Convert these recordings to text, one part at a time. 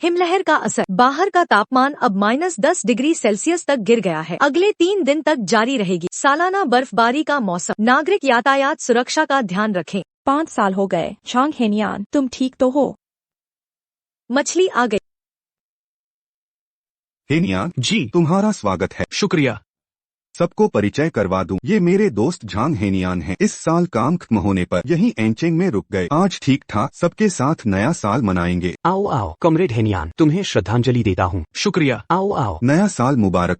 हिमलहर का असर। बाहर का तापमान अब -10 डिग्री सेल्सियस तक गिर गया है। अगले 3 दिन तक जारी रहेगी सालाना बर्फबारी का मौसम। नागरिक यातायात सुरक्षा का ध्यान रखें। 5 साल हो गए। झांग हेनियान, तुम ठीक तो हो? मछली आ गई। हेनियान जी तुम्हारा स्वागत है। शुक्रिया। सबको परिचय करवा दूं, ये मेरे दोस्त झांग हेनियान हैं। इस साल काम खत्म होने पर यहीं एंचेंग में रुक गए। आज ठीक ठाक सबके साथ नया साल मनाएंगे। आओ आओ कॉमरेड हेनियान, तुम्हें श्रद्धांजलि देता हूँ। शुक्रिया। आओ आओ। नया साल मुबारक।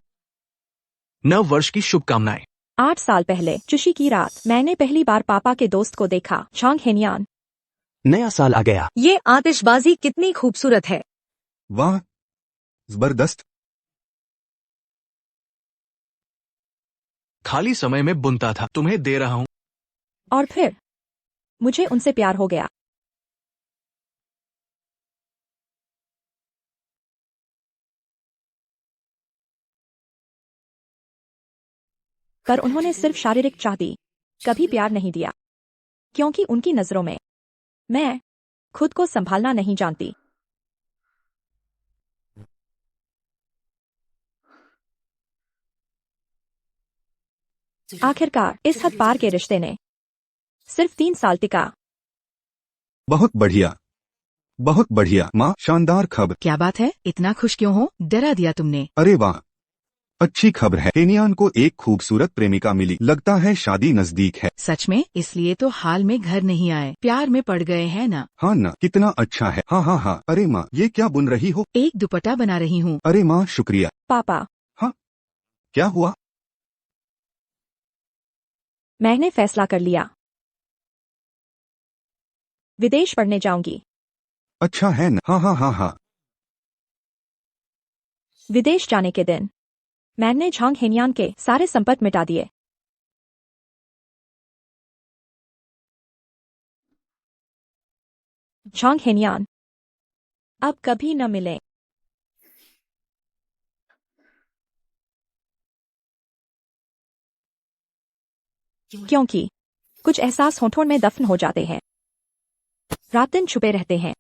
नव वर्ष की शुभकामनाएं। 8 साल पहले चुशी की रात मैंने पहली बार पापा के दोस्त को देखा। झांग हेनियान। नया साल आ गया। ये आतिशबाजी कितनी खूबसूरत है। वाह, जबरदस्त। खाली समय में बुनता था, तुम्हें दे रहा हूँ। और फिर मुझे उनसे प्यार हो गया। पर उन्होंने सिर्फ शारीरिक चाह दी, कभी प्यार नहीं दिया, क्योंकि उनकी नजरों में मैं खुद को संभालना नहीं जानती। आखिरकार इस हद पार के रिश्ते ने सिर्फ 3 साल टिका। बहुत बढ़िया, बहुत बढ़िया माँ, शानदार खबर। क्या बात है, इतना खुश क्यों हो? डरा दिया तुमने। अरे वाह, अच्छी खबर है। हेनियान को एक खूबसूरत प्रेमिका मिली, लगता है शादी नजदीक है। सच में? इसलिए तो हाल में घर नहीं आए, प्यार में पड़ गए हैं ना? हाँ ना, कितना अच्छा है। हाँ हाँ हाँ। अरे माँ, ये क्या बुन रही हो? एक दुपट्टा बना रही हूँ। अरे माँ शुक्रिया। पापा, हाँ, क्या हुआ? मैंने फैसला कर लिया, विदेश पढ़ने जाऊंगी। अच्छा है ना? हाँ हाँ हाँ हाँ। विदेश जाने के दिन मैंने झांग हेनियान के सारे संपर्क मिटा दिए। झांग हेनियान, अब कभी न मिलें। क्योंकि कुछ एहसास होठों में दफन हो जाते हैं, रात दिन छुपे रहते हैं।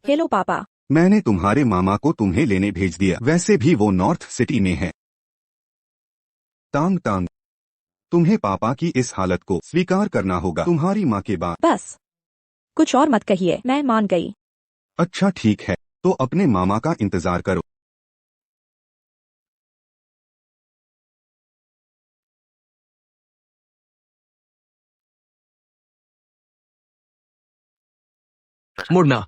हेलो पापा। मैंने तुम्हारे मामा को तुम्हें लेने भेज दिया, वैसे भी वो नॉर्थ सिटी में है। तांग तांग, तुम्हें पापा की इस हालत को स्वीकार करना होगा, तुम्हारी माँ के बाद। बस कुछ और मत कहिए, मैं मान गई। अच्छा ठीक है, तो अपने मामा का इंतजार करो। मुड़ना।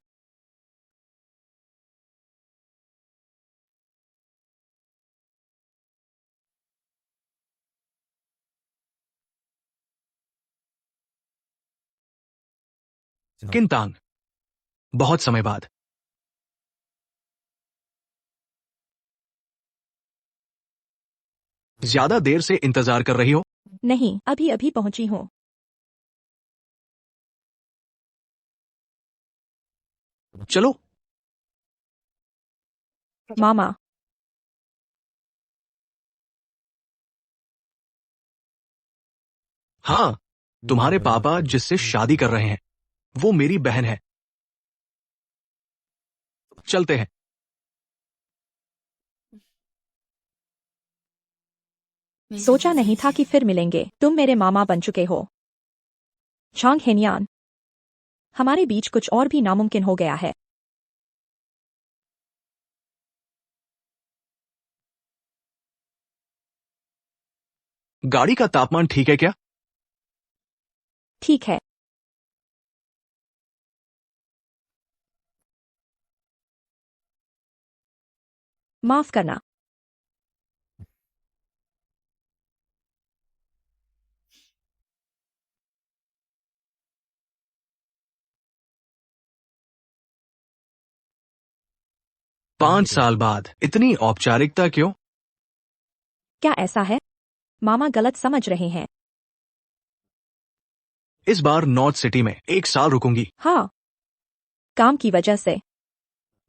किंतांग, बहुत समय बाद। ज्यादा देर से इंतजार कर रही हो? नहीं, अभी अभी पहुंची हूँ। चलो। मामा, हाँ, तुम्हारे पापा जिससे शादी कर रहे हैं वो मेरी बहन है। चलते हैं। सोचा नहीं था कि फिर मिलेंगे। तुम मेरे मामा बन चुके हो। झांग हेनियान, हमारे बीच कुछ और भी नामुमकिन हो गया है। गाड़ी का तापमान ठीक है क्या? ठीक है। माफ करना। पांच साल बाद इतनी औपचारिकता क्यों? क्या ऐसा है? मामा गलत समझ रहे हैं। इस बार नॉर्थ सिटी में 1 साल रुकूंगी। हाँ, काम की वजह से।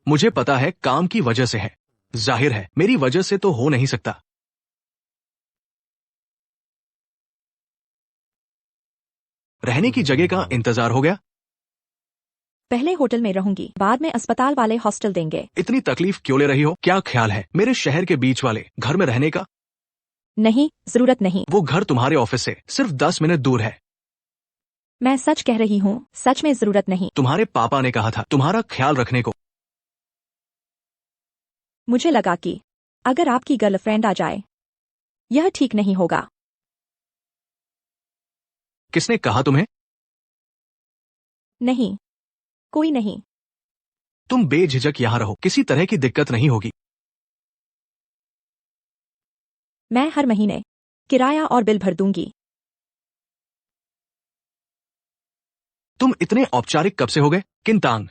मुझे पता है काम की वजह से है। जाहिर है मेरी वजह से तो हो नहीं सकता। रहने की जगह का इंतजार हो गया? पहले होटल में रहूंगी, बाद में अस्पताल वाले हॉस्टल देंगे। इतनी तकलीफ क्यों ले रही हो? क्या ख्याल है मेरे शहर के बीच वाले घर में रहने का? नहीं, जरूरत नहीं। वो घर तुम्हारे ऑफिस से सिर्फ 10 मिनट दूर है। मैं सच कह रही हूँ, सच में जरूरत नहीं। तुम्हारे पापा ने कहा था तुम्हारा ख्याल रखने को। मुझे लगा कि अगर आपकी गर्लफ्रेंड आ जाए, यह ठीक नहीं होगा। किसने कहा तुम्हें? नहीं, कोई नहीं। तुम बेझिझक यहाँ रहो, किसी तरह की दिक्कत नहीं होगी। मैं हर महीने किराया और बिल भर दूंगी। तुम इतने औपचारिक कब से हो गए, किंतांग?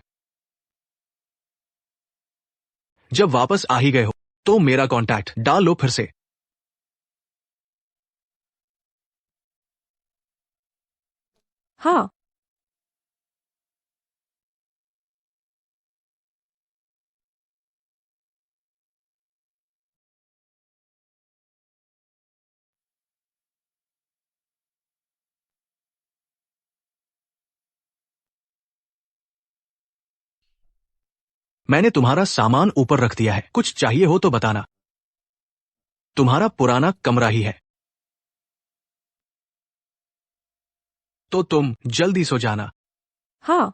जब वापस आ ही गए हो तो मेरा कांटेक्ट डाल लो फिर से। हाँ, मैंने तुम्हारा सामान ऊपर रख दिया है, कुछ चाहिए हो तो बताना। तुम्हारा पुराना कमरा ही है, तो तुम जल्दी सो जाना। हाँ।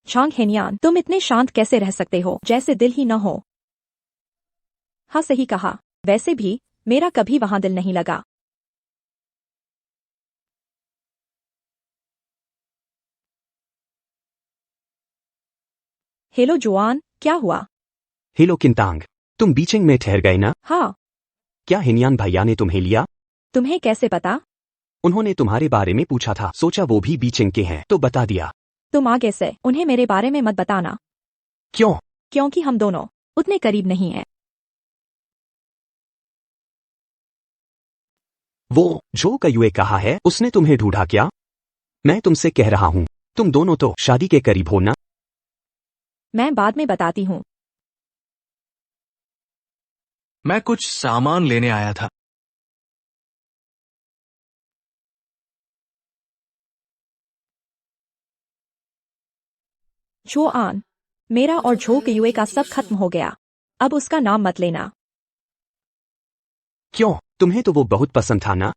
चांग हेनियान, तुम इतने शांत कैसे रह सकते हो, जैसे दिल ही न हो? हाँ, सही कहा। वैसे भी मेरा कभी वहां दिल नहीं लगा। हेलो जुआन, क्या हुआ? हेलो किंतांग, तुम बीचिंग में ठहर गए ना? हाँ। क्या हिनियान भैया ने तुम्हें लिया? तुम्हें कैसे पता? उन्होंने तुम्हारे बारे में पूछा था, सोचा वो भी बीचिंग के हैं तो बता दिया। तुम आगे से उन्हें मेरे बारे में मत बताना। क्यों? क्योंकि हम दोनों उतने करीब नहीं हैं। वो जो कयुए कहा है उसने तुम्हें ढूंढा क्या? मैं तुमसे कह रहा हूँ, तुम दोनों तो शादी के करीब हो ना? मैं बाद में बताती हूँ। मैं कुछ सामान लेने आया था। जो आन, मेरा और झो के युए का सब खत्म हो गया। अब उसका नाम मत लेना। क्यों? तुम्हें तो वो बहुत पसंद था ना?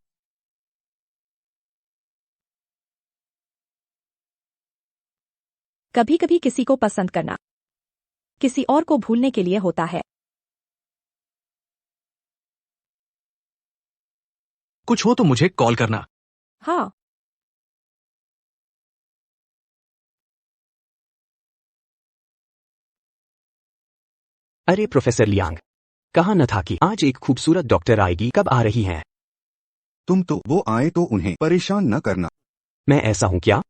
कभी कभी किसी को पसंद करना किसी और को भूलने के लिए होता है। कुछ हो तो मुझे कॉल करना। हाँ। अरे प्रोफेसर लियांग, कहा न था कि आज एक खूबसूरत डॉक्टर आएगी, कब आ रही हैं? तुम तो वो आए तो उन्हें परेशान न करना। मैं ऐसा हूँ क्या?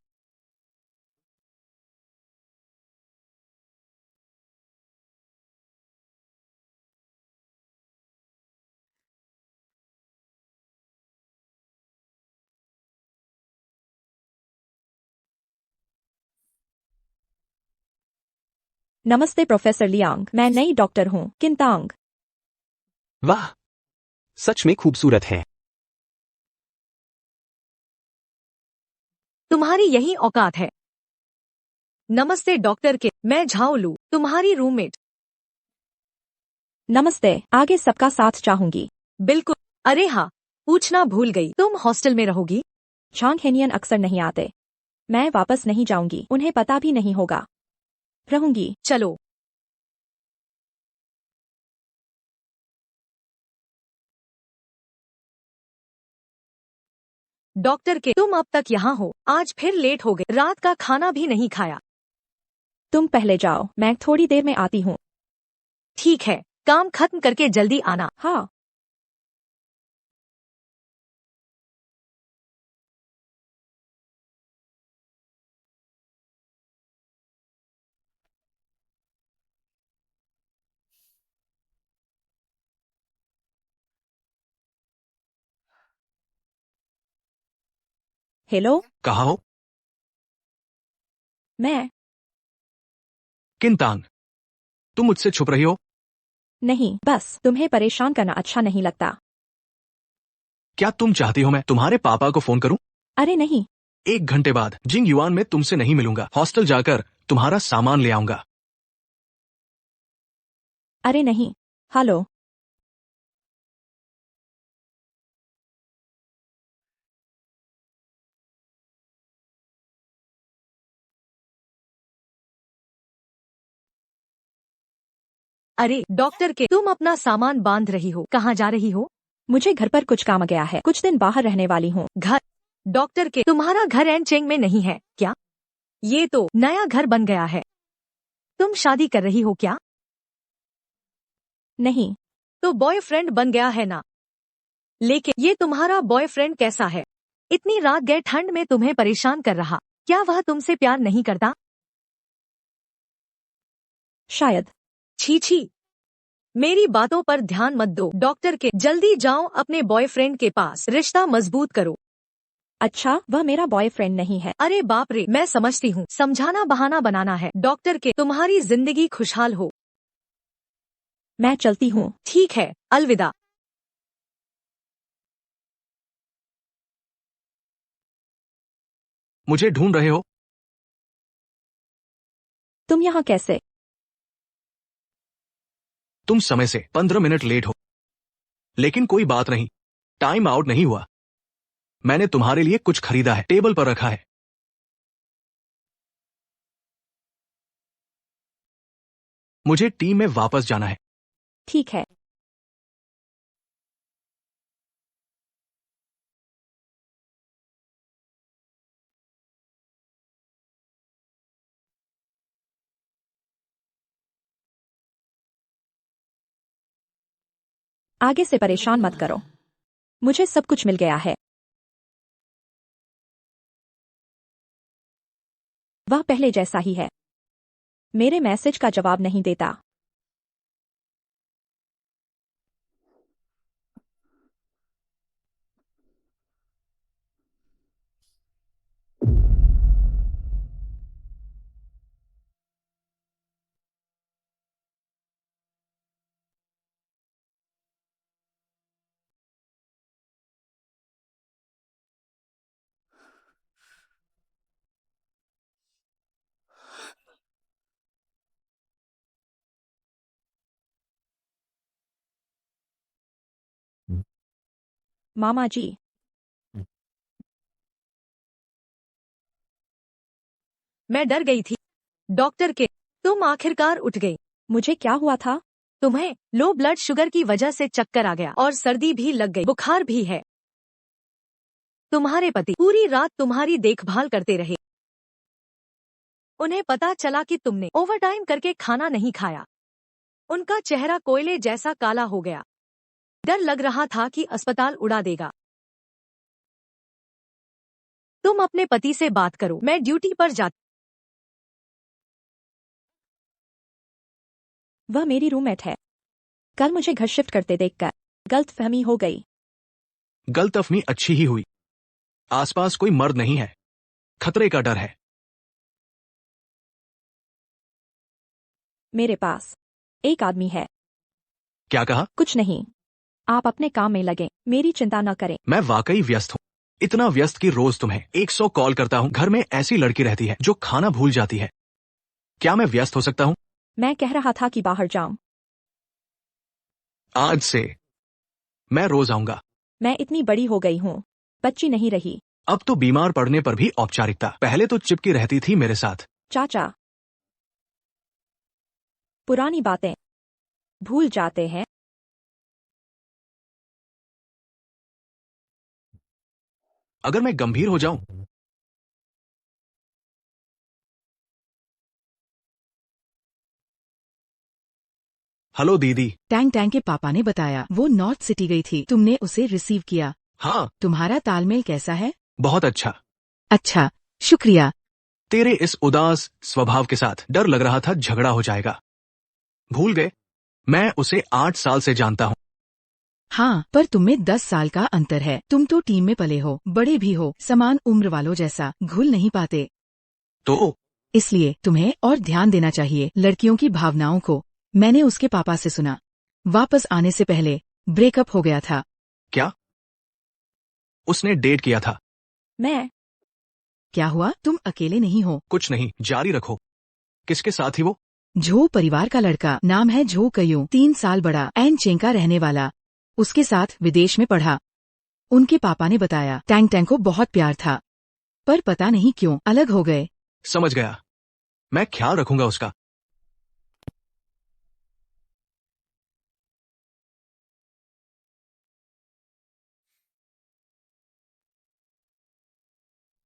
नमस्ते प्रोफेसर लियांग, मैं नई डॉक्टर हूँ, किंतांग। वाह, सच में खूबसूरत है। तुम्हारी यही औकात है। नमस्ते डॉक्टर के, मैं झाओ लू, तुम्हारी रूममेट। नमस्ते, आगे सबका साथ चाहूंगी। बिल्कुल। अरे हाँ, पूछना भूल गई, तुम हॉस्टल में रहोगी? चांग हेनियन अक्सर नहीं आते। मैं वापस नहीं जाऊंगी, उन्हें पता भी नहीं होगा। रहूंगी। चलो। डॉक्टर के, तुम अब तक यहाँ हो, आज फिर लेट हो गए, रात का खाना भी नहीं खाया। तुम पहले जाओ, मैं थोड़ी देर में आती हूँ। ठीक है, काम खत्म करके जल्दी आना। हाँ। हेलो। कहा हो? मैं किंतांग, तुम मुझसे छुप रही हो? नहीं, बस तुम्हें परेशान करना अच्छा नहीं लगता। क्या तुम चाहती हो मैं तुम्हारे पापा को फोन करूं? अरे नहीं। 1 घंटे बाद जिंग युआन में तुमसे नहीं मिलूंगा। हॉस्टल जाकर तुम्हारा सामान ले आऊंगा। अरे नहीं। हेलो। अरे डॉक्टर के, तुम अपना सामान बांध रही हो, कहाँ जा रही हो? मुझे घर पर कुछ काम आ गया है, कुछ दिन बाहर रहने वाली हूँ। घर? डॉक्टर के, तुम्हारा घर एनचेंग में नहीं है क्या? ये तो नया घर बन गया है। तुम शादी कर रही हो क्या? नहीं। तो बॉयफ्रेंड बन गया है ना? लेकिन ये तुम्हारा बॉयफ्रेंड कैसा है? इतनी रात गए ठंड में तुम्हें परेशान कर रहा, क्या वह तुमसे प्यार नहीं करता? शायद। छी छी, मेरी बातों पर ध्यान मत दो। डॉक्टर के, जल्दी जाओ अपने बॉयफ्रेंड के पास, रिश्ता मजबूत करो। अच्छा, वह मेरा बॉयफ्रेंड नहीं है। अरे बाप रे, मैं समझती हूँ, समझाना बहाना बनाना है। डॉक्टर के, तुम्हारी जिंदगी खुशहाल हो। मैं चलती हूँ। ठीक है, अलविदा। मुझे ढूंढ रहे हो? तुम यहाँ कैसे? तुम समय से 15 मिनट लेट हो, लेकिन कोई बात नहीं, टाइम आउट नहीं हुआ। मैंने तुम्हारे लिए कुछ खरीदा है, टेबल पर रखा है। मुझे टीम में वापस जाना है। ठीक है। आगे से परेशान मत करो, मुझे सब कुछ मिल गया है। वह पहले जैसा ही है, मेरे मैसेज का जवाब नहीं देता। मामा जी। मैं डर गई थी। डॉक्टर के, तुम आखिरकार उठ गई। मुझे क्या हुआ था? तुम्हें लो ब्लड शुगर की वजह से चक्कर आ गया और सर्दी भी लग गई, बुखार भी है। तुम्हारे पति पूरी रात तुम्हारी देखभाल करते रहे। उन्हें पता चला कि तुमने ओवरटाइम करके खाना नहीं खाया। उनका चेहरा कोयले जैसा काला हो गया। डर लग रहा था कि अस्पताल उड़ा देगा। तुम अपने पति से बात करो, मैं ड्यूटी पर जाती। वह मेरी रूममेट है। कल मुझे घर शिफ्ट करते देखकर गलतफहमी हो गई। गलतफहमी अच्छी ही हुई। आसपास कोई मर्द नहीं है, खतरे का डर है। मेरे पास एक आदमी है। क्या कहा? कुछ नहीं, आप अपने काम में लगे, मेरी चिंता न करें। मैं वाकई व्यस्त हूँ, इतना व्यस्त कि रोज तुम्हें 100 कॉल करता हूँ। घर में ऐसी लड़की रहती है जो खाना भूल जाती है। क्या मैं व्यस्त हो सकता हूँ? मैं कह रहा था कि बाहर जाऊं। आज से मैं रोज आऊंगा। मैं इतनी बड़ी हो गई हूँ, बच्ची नहीं रही। अब तो बीमार पड़ने पर भी औपचारिकता। पहले तो चिपकी रहती थी मेरे साथ। चाचा, पुरानी बातें भूल जाते हैं। अगर मैं गंभीर हो जाऊं? हेलो दीदी। टैंग टैंग के पापा ने बताया वो नॉर्थ सिटी गई थी, तुमने उसे रिसीव किया। हाँ, तुम्हारा तालमेल कैसा है? बहुत अच्छा। अच्छा, शुक्रिया। तेरे इस उदास स्वभाव के साथ डर लग रहा था झगड़ा हो जाएगा। भूल गए, मैं उसे 8 साल से जानता हूँ। हाँ, पर तुम्हें 10 साल का अंतर है। तुम तो टीम में पले हो, बड़े भी हो, समान उम्र वालों जैसा घुल नहीं पाते। तो इसलिए तुम्हें और ध्यान देना चाहिए लड़कियों की भावनाओं को। मैंने उसके पापा से सुना। वापस आने से पहले ब्रेकअप हो गया था। क्या? उसने डेट किया था? मैं क्या हुआ? तुम अकेले नहीं हो। कुछ नहीं, जारी रखो। किसके साथ ही वो? झो परिवार का लड़का, नाम है झो कयू, 3 साल बड़ा, एन चेंग का रहने वाला। उसके साथ विदेश में पढ़ा। उनके पापा ने बताया टैंग टैंग को बहुत प्यार था, पर पता नहीं क्यों अलग हो गए। समझ गया, मैं ख्याल रखूंगा उसका।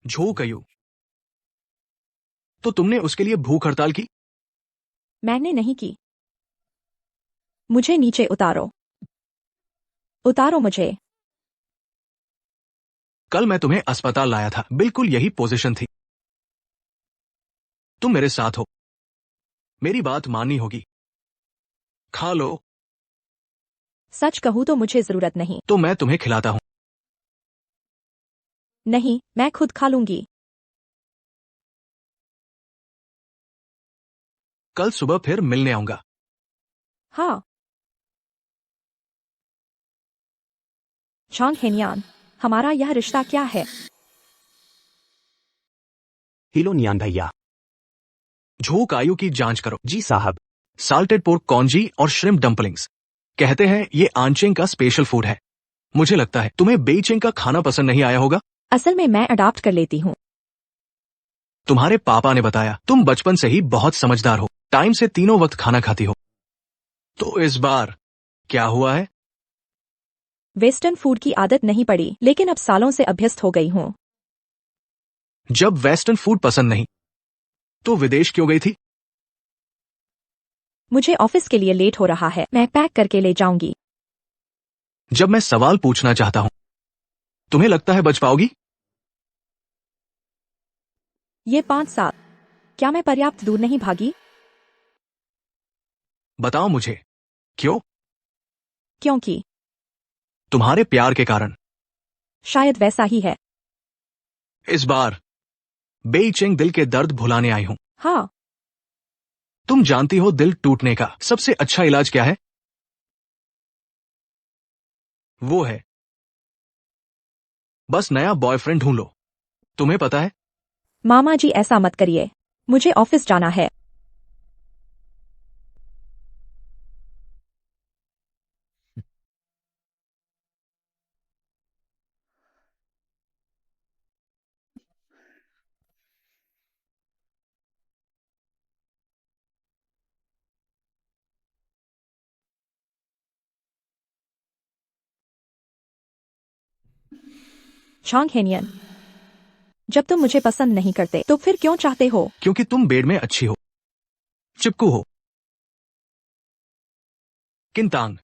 झो कयू, तो तुमने उसके लिए भूख हड़ताल की? मैंने नहीं की। मुझे नीचे उतारो, उतारो मुझे। कल मैं तुम्हें अस्पताल लाया था, बिल्कुल यही पोजीशन थी। तुम मेरे साथ हो, मेरी बात माननी होगी। खा लो। सच कहूँ तो मुझे जरूरत नहीं। तो मैं तुम्हें खिलाता हूं। नहीं, मैं खुद खा लूंगी। कल सुबह फिर मिलने आऊंगा। हाँ। चांग हेनियान, हमारा यह रिश्ता क्या है? हिलो नियान भैया। झो कायू की जांच करो। जी साहब। साल्टेड पोर्क कॉन्जी और श्रिम्प डम्पलिंग्स। कहते हैं ये आंचेंग का स्पेशल फूड है। मुझे लगता है तुम्हें बेइचेंग का खाना पसंद नहीं आया होगा। असल में मैं अडॉप्ट कर लेती हूँ। तुम्हारे पापा ने बताया तुम बचपन से ही बहुत समझदार हो, टाइम से तीनों वक्त खाना खाती हो। तो इस बार क्या हुआ है? वेस्टर्न फूड की आदत नहीं पड़ी, लेकिन अब सालों से अभ्यस्त हो गई हूँ। जब वेस्टर्न फूड पसंद नहीं तो विदेश क्यों गई थी? मुझे ऑफिस के लिए लेट हो रहा है, मैं पैक करके ले जाऊंगी। जब मैं सवाल पूछना चाहता हूं, तुम्हें लगता है बच पाओगी? ये 5 साल, क्या मैं पर्याप्त दूर नहीं भागी? बताओ मुझे, क्यों? क्योंकि तुम्हारे प्यार के कारण। शायद वैसा ही है। इस बार बेइचेंग दिल के दर्द भुलाने आई हूं। हाँ। तुम जानती हो दिल टूटने का सबसे अच्छा इलाज क्या है? वो है बस नया बॉयफ्रेंड ढूंढ लो। तुम्हें पता है? मामा जी ऐसा मत करिए, मुझे ऑफिस जाना है। चांग हेनियन, जब तुम मुझे पसंद नहीं करते तो फिर क्यों चाहते हो? क्योंकि तुम बेड में अच्छी हो, चिपकू हो। किंतांग,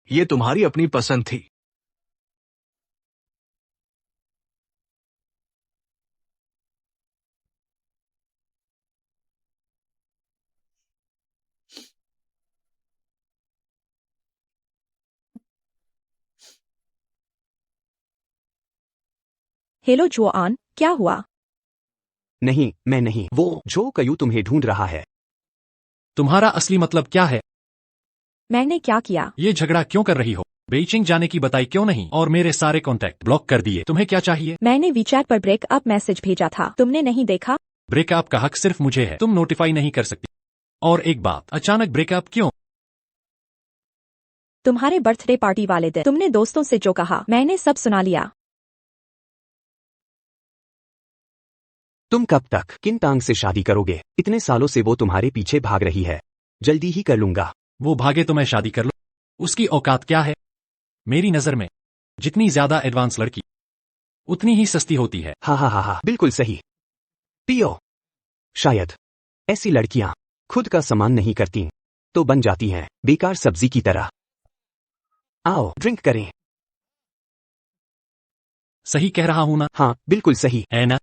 ये तुम्हारी अपनी पसंद थी। हेलो जुआन, क्या हुआ? नहीं, मैं नहीं। वो झो कयू तुम्हें ढूंढ रहा है। तुम्हारा असली मतलब क्या है? मैंने क्या किया? ये झगड़ा क्यों कर रही हो? बेइजिंग जाने की बताई क्यों नहीं? और मेरे सारे कॉन्टैक्ट ब्लॉक कर दिए। तुम्हें क्या चाहिए? मैंने वीचैट पर ब्रेकअप मैसेज भेजा था, तुमने नहीं देखा? ब्रेकअप का हक सिर्फ मुझे है, तुम नोटिफाई नहीं कर सकती। और एक बात, अचानक ब्रेकअप क्यों? तुम्हारे बर्थडे पार्टी वाले दिन तुमने दोस्तों से जो कहा मैंने सब सुना लिया। तुम कब तक किंतांग से शादी करोगे? इतने सालों से वो तुम्हारे पीछे भाग रही है। जल्दी ही कर लूंगा। वो भागे तो मैं शादी कर लूं। उसकी औकात क्या है? मेरी नजर में जितनी ज्यादा एडवांस लड़की उतनी ही सस्ती होती है। हा हा हा हा, बिल्कुल सही। पियो। शायद ऐसी लड़कियां खुद का सम्मान नहीं करती तो बन जाती हैं बेकार सब्जी की तरह। आओ ड्रिंक करें। सही कह रहा हूं ना? हाँ बिल्कुल सही है ना?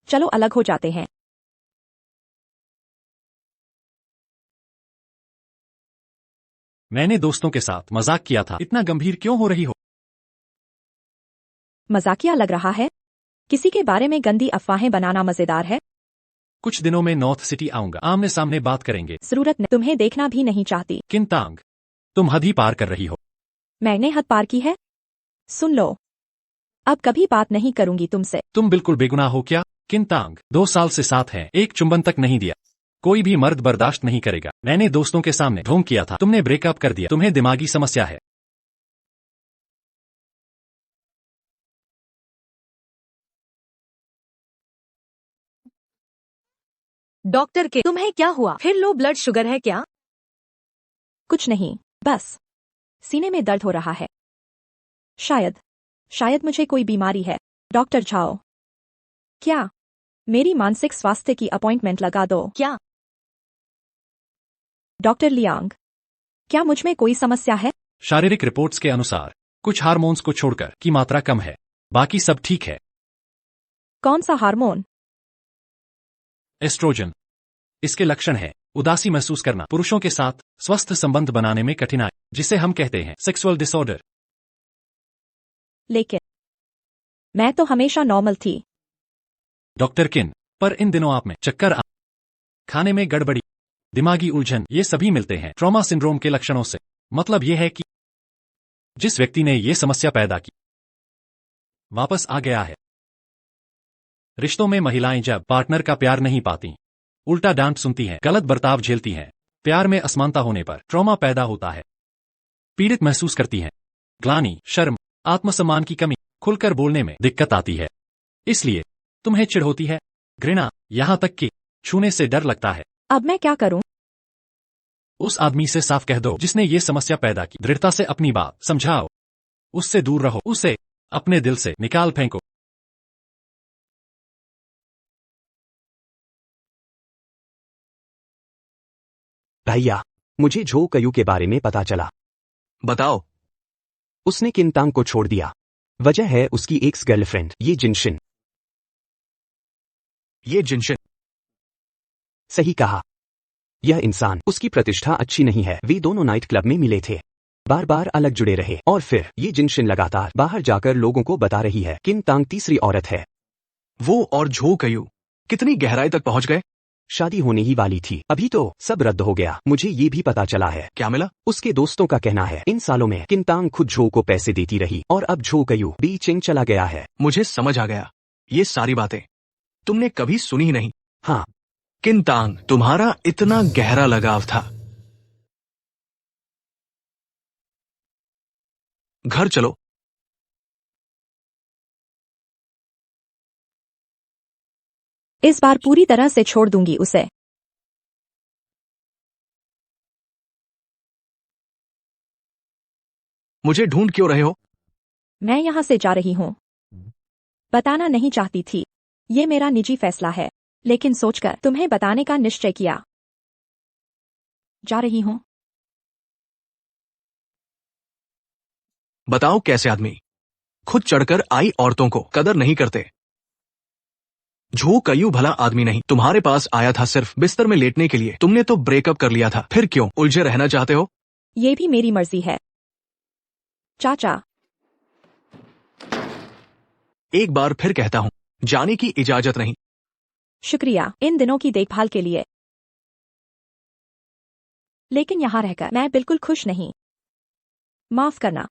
चलो अलग हो जाते हैं। मैंने दोस्तों के साथ मजाक किया था। इतना गंभीर क्यों हो रही हो? मजाकिया लग रहा है? किसी के बारे में गंदी अफवाहें बनाना मजेदार है। कुछ दिनों में नॉर्थ सिटी आऊंगा, आमने सामने बात करेंगे। जरूरत नहीं, तुम्हें देखना भी नहीं चाहती। किंतांग, तुम हद ही पार कर रही हो। मैंने हद पार की है? सुन लो, अब कभी बात नहीं करूंगी तुमसे। तुम बिल्कुल बेगुनाह हो क्या? किंतांग 2 साल से साथ हैं, एक चुंबन तक नहीं दिया। कोई भी मर्द बर्दाश्त नहीं करेगा। मैंने दोस्तों के सामने ढोंग किया था, तुमने ब्रेकअप कर दिया। तुम्हें दिमागी समस्या है। डॉक्टर के तुम्हें क्या हुआ? फिर लो ब्लड शुगर है क्या? कुछ नहीं, बस सीने में दर्द हो रहा है। शायद मुझे कोई बीमारी है। डॉक्टर झाओ, क्या मेरी मानसिक स्वास्थ्य की अपॉइंटमेंट लगा दो? क्या? डॉक्टर लियांग, क्या मुझ में कोई समस्या है? शारीरिक रिपोर्ट्स के अनुसार कुछ हार्मोन्स को छोड़कर की मात्रा कम है, बाकी सब ठीक है। कौन सा हार्मोन? एस्ट्रोजन। इसके लक्षण है उदासी महसूस करना, पुरुषों के साथ स्वस्थ संबंध बनाने में कठिनाई, जिसे हम कहते हैं सेक्सुअल डिसऑर्डर। लेकिन मैं तो हमेशा नॉर्मल थी। डॉक्टर किन, पर इन दिनों आप में चक्कर खाने में गड़बड़ी, दिमागी उलझन, ये सभी मिलते हैं ट्रॉमा सिंड्रोम के लक्षणों से। मतलब यह है कि जिस व्यक्ति ने ये समस्या पैदा की वापस आ गया है। रिश्तों में महिलाएं जब पार्टनर का प्यार नहीं पाती, उल्टा डांट सुनती हैं, गलत बर्ताव झेलती हैं, प्यार में असमानता होने पर ट्रॉमा पैदा होता है, पीड़ित महसूस करती हैं, ग्लानि, शर्म, आत्मसम्मान की कमी, खुलकर बोलने में दिक्कत आती है। इसलिए तुम्हें चिढ़ होती है, घृणा, यहां तक कि छूने से डर लगता है। अब मैं क्या करूं? उस आदमी से साफ कह दो जिसने ये समस्या पैदा की। दृढ़ता से अपनी बात समझाओ, उससे दूर रहो, उसे अपने दिल से निकाल फेंको। भैया, मुझे झो कयू के बारे में पता चला। बताओ। उसने किंतांग को छोड़ दिया। वजह है उसकी एक्स गर्लफ्रेंड, ये जिनशिन। ये जिनशिन? सही कहा। यह इंसान, उसकी प्रतिष्ठा अच्छी नहीं है। वे दोनों नाइट क्लब में मिले थे, बार बार अलग जुड़े रहे, और फिर ये जिनशिन लगातार बाहर जाकर लोगों को बता रही है किंतांग तीसरी औरत है। वो और झो कयू कितनी गहराई तक पहुंच गए? शादी होने ही वाली थी, अभी तो सब रद्द हो गया। मुझे ये भी पता चला है। क्या मिला? उसके दोस्तों का कहना है इन सालों में किंतांग खुद झो को पैसे देती रही, और अब झो कयू बीचिंग चला गया है। मुझे समझ आ गया, ये सारी बातें तुमने कभी सुनी ही नहीं। हाँ, किंतांग, तुम्हारा इतना गहरा लगाव था। घर चलो। इस बार पूरी तरह से छोड़ दूंगी उसे। मुझे ढूंढ क्यों रहे हो? मैं यहां से जा रही हूं। बताना नहीं चाहती थी, ये मेरा निजी फैसला है, लेकिन सोचकर तुम्हें बताने का निश्चय किया। जा रही हूं। बताओ कैसे आदमी खुद चढ़कर आई औरतों को कदर नहीं करते। झो कयू भला आदमी नहीं, तुम्हारे पास आया था सिर्फ बिस्तर में लेटने के लिए। तुमने तो ब्रेकअप कर लिया था, फिर क्यों उलझे रहना चाहते हो? ये भी मेरी मर्जी है चाचा। एक बार फिर कहता हूं, जाने की इजाजत नहीं। शुक्रिया इन दिनों की देखभाल के लिए, लेकिन यहाँ रहकर मैं बिल्कुल खुश नहीं। माफ करना।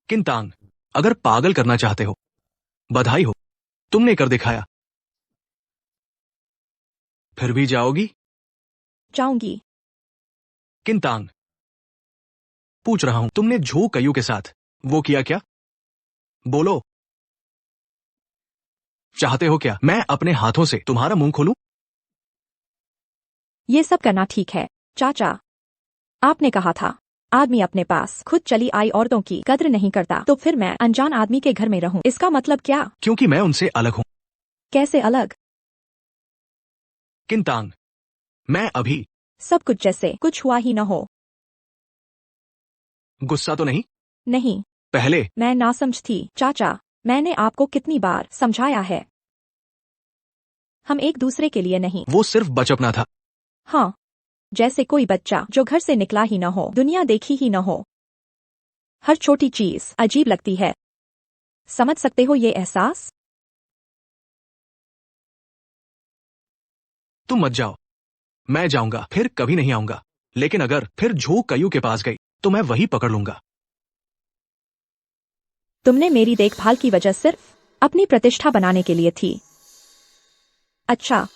किंतांग, अगर पागल करना चाहते हो, बधाई हो, तुमने कर दिखाया। फिर भी जाओगी? जाऊंगी। किंतांग, पूछ रहा हूं, तुमने झो कयू के साथ वो किया क्या? बोलो। चाहते हो क्या मैं अपने हाथों से तुम्हारा मुंह खोलूं? ये सब करना ठीक है चाचा। आपने कहा था आदमी अपने पास खुद चली आई औरतों की कद्र नहीं करता, तो फिर मैं अनजान आदमी के घर में रहूं, इसका मतलब क्या? क्योंकि मैं उनसे अलग हूं। कैसे अलग? किंतांग, मैं अभी सब कुछ जैसे कुछ हुआ ही न हो। गुस्सा तो नहीं? नहीं, पहले मैं नासमझ थी चाचा। मैंने आपको कितनी बार समझाया है, हम एक दूसरे के लिए नहीं। वो सिर्फ बचपना था। हाँ, जैसे कोई बच्चा जो घर से निकला ही न हो, दुनिया देखी ही न हो, हर छोटी चीज अजीब लगती है। समझ सकते हो ये एहसास? तुम मत जाओ, मैं जाऊंगा, फिर कभी नहीं आऊंगा। लेकिन अगर फिर झो कयू के पास गई तो मैं वही पकड़ लूंगा। तुमने मेरी देखभाल की वजह सिर्फ अपनी प्रतिष्ठा बनाने के लिए थी। अच्छा,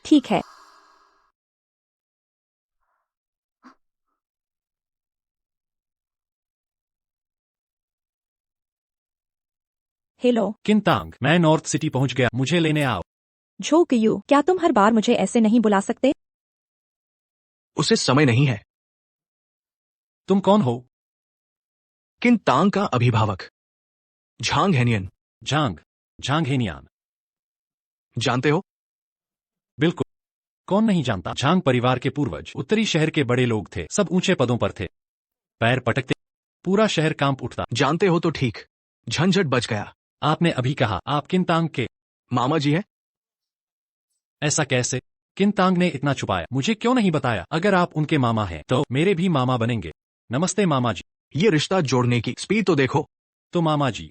ठीक है। हेलो किंतांग, मैं नॉर्थ सिटी पहुंच गया, मुझे लेने आओ। झो कयू, क्या तुम हर बार मुझे ऐसे नहीं बुला सकते? उसे समय नहीं है। तुम कौन हो? किंतांग का अभिभावक झांग हेनियन। झांग झांग हेनियान। जानते हो? बिल्कुल, कौन नहीं जानता। झांग परिवार के पूर्वज उत्तरी शहर के बड़े लोग थे, सब ऊंचे पदों पर थे। पैर पटकते पूरा शहर कांप उठता। जानते हो तो ठीक, झंझट बच गया। आपने अभी कहा आप किंतांग के मामा जी है। ऐसा कैसे? किंतांग ने इतना छुपाया, मुझे क्यों नहीं बताया? अगर आप उनके मामा हैं तो मेरे भी मामा बनेंगे। नमस्ते मामा जी। ये रिश्ता जोड़ने की स्पीड तो देखो। तो मामा जी,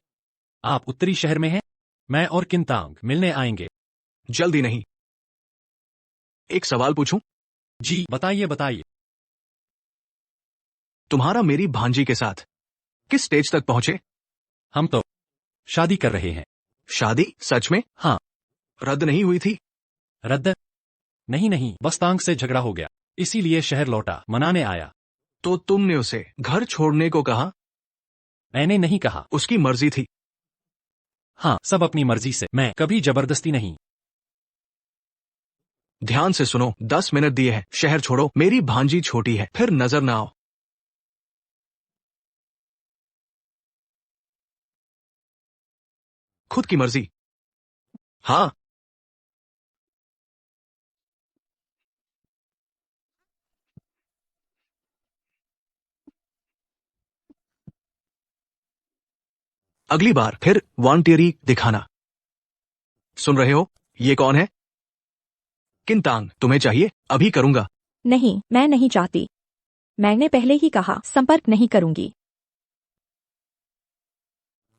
आप उत्तरी शहर में हैं? मैं और किंतांग मिलने आएंगे। जल्दी नहीं। एक सवाल पूछूं? जी बताइए बताइए। तुम्हारा मेरी भांजी के साथ किस स्टेज तक पहुंचे? हम तो शादी कर रहे हैं। शादी? सच में? हाँ। रद्द नहीं हुई थी? रद्द नहीं नहीं, बस तांग से झगड़ा हो गया, इसीलिए शहर लौटा, मनाने आया। तो तुमने उसे घर छोड़ने को कहा? मैंने नहीं कहा। उसकी मर्जी थी। हाँ, सब अपनी मर्जी से, मैं कभी जबरदस्ती नहीं। ध्यान से सुनो, 10 मिनट दिए हैं, शहर छोड़ो। मेरी भांजी छोटी है, फिर नजर ना आओ। खुद की मर्जी। हाँ। अगली बार फिर वांटियरी दिखाना। सुन रहे हो? ये कौन है? किंतांग, तुम्हें चाहिए? अभी करूंगा। नहीं, मैं नहीं चाहती। मैंने पहले ही कहा, संपर्क नहीं करूंगी।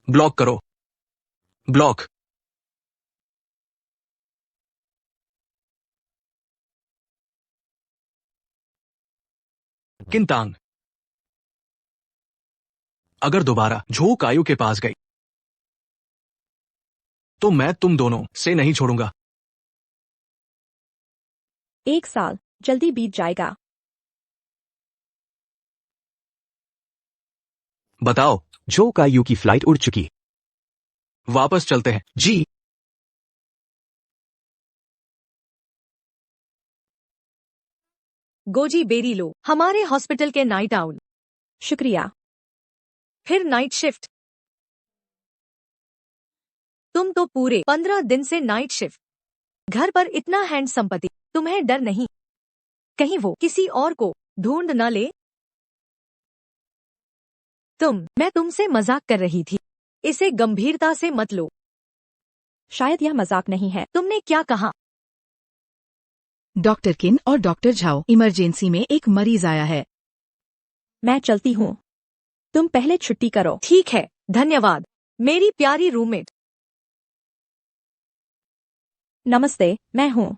ब्लॉक करो। ब्लॉक। किंतांग, अगर दोबारा झो कायू के पास गई तो मैं तुम दोनों से नहीं छोड़ूंगा। 1 साल जल्दी बीत जाएगा। बताओ। झो कायू की फ्लाइट उड़ चुकी। वापस चलते हैं। जी। गोजी बेरी लो, हमारे हॉस्पिटल के नाइट आउल। शुक्रिया। फिर नाइट शिफ्ट। तुम तो पूरे 15 दिन से नाइट शिफ्ट। घर पर इतना हैंड संपत्ति, तुम्हें डर नहीं कहीं वो किसी और को ढूंढ न ले? मैं तुमसे मजाक कर रही थी, इसे गंभीरता से मत लो। शायद यह मजाक नहीं है। तुमने क्या कहा? डॉक्टर किन और डॉक्टर झाओ, इमरजेंसी में एक मरीज आया है। मैं चलती हूँ, तुम पहले छुट्टी करो। ठीक है, धन्यवाद मेरी प्यारी रूममेट। नमस्ते, मैं हूँ।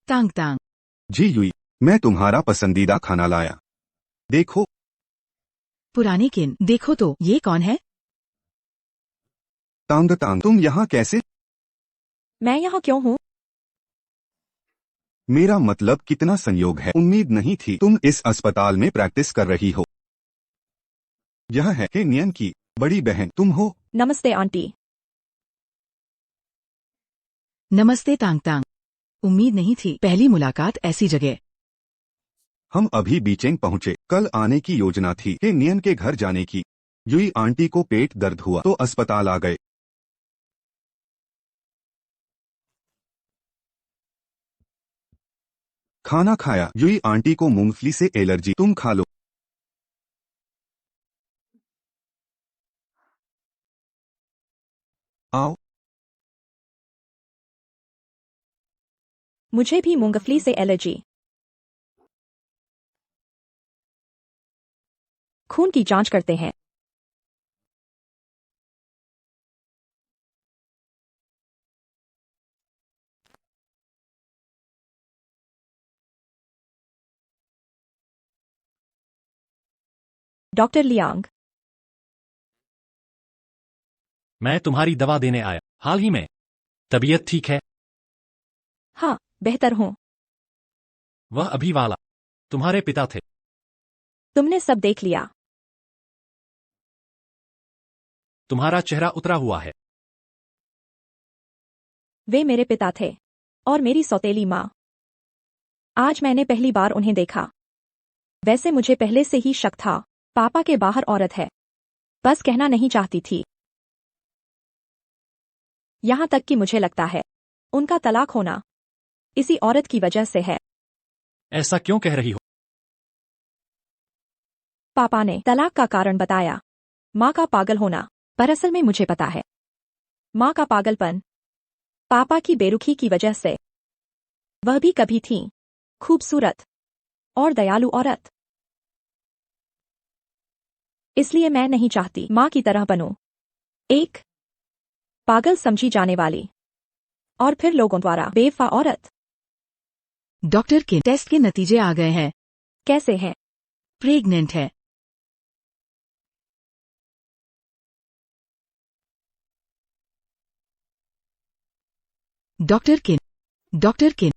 तांग तांग, जी युई, मैं तुम्हारा पसंदीदा खाना लाया। देखो। पुराने किन, देखो तो ये कौन है? तांग तांग, तुम यहाँ कैसे? मैं यहाँ क्यों हूँ? मेरा मतलब कितना संयोग है, उम्मीद नहीं थी तुम इस अस्पताल में प्रैक्टिस कर रही हो। यह है हेनियन की बड़ी बहन, तुम हो? नमस्ते आंटी। नमस्ते तांग तांग, उम्मीद नहीं थी पहली मुलाकात ऐसी जगह। हम अभी बीचेंग पहुँचे, कल आने की योजना थी हेनियन के घर जाने की। युई आंटी को पेट दर्द हुआ तो अस्पताल आ गए। खाना खाया। युई आंटी को मूंगफली से एलर्जी, तुम खा लो। आओ। मुझे भी मूंगफली से एलर्जी। खून की जांच करते हैं। Doctor Liang. मैं तुम्हारी दवा देने आया। हाल ही में तबीयत ठीक है? हाँ, बेहतर हूँ। वह अभी वाला तुम्हारे पिता थे। तुमने सब देख लिया। तुम्हारा चेहरा उतरा हुआ है। वे मेरे पिता थे और मेरी सौतेली माँ। आज मैंने पहली बार उन्हें देखा। वैसे मुझे पहले से ही शक था, पापा के बाहर औरत है। बस कहना नहीं चाहती थी। यहाँ तक कि मुझे लगता है उनका तलाक होना इसी औरत की वजह से है। ऐसा क्यों कह रही हो? पापा ने तलाक का कारण बताया, माँ का पागल होना। पर असल में मुझे पता है, माँ का पागलपन पापा की बेरुखी की वजह से। वह भी कभी थी खूबसूरत और दयालु औरत। इसलिए मैं नहीं चाहती माँ की तरह बनूं, एक पागल समझी जाने वाली और फिर लोगों द्वारा बेवफा औरत। डॉक्टर किन, टेस्ट के नतीजे आ गए हैं। कैसे हैं? प्रेग्नेंट है। डॉक्टर किन,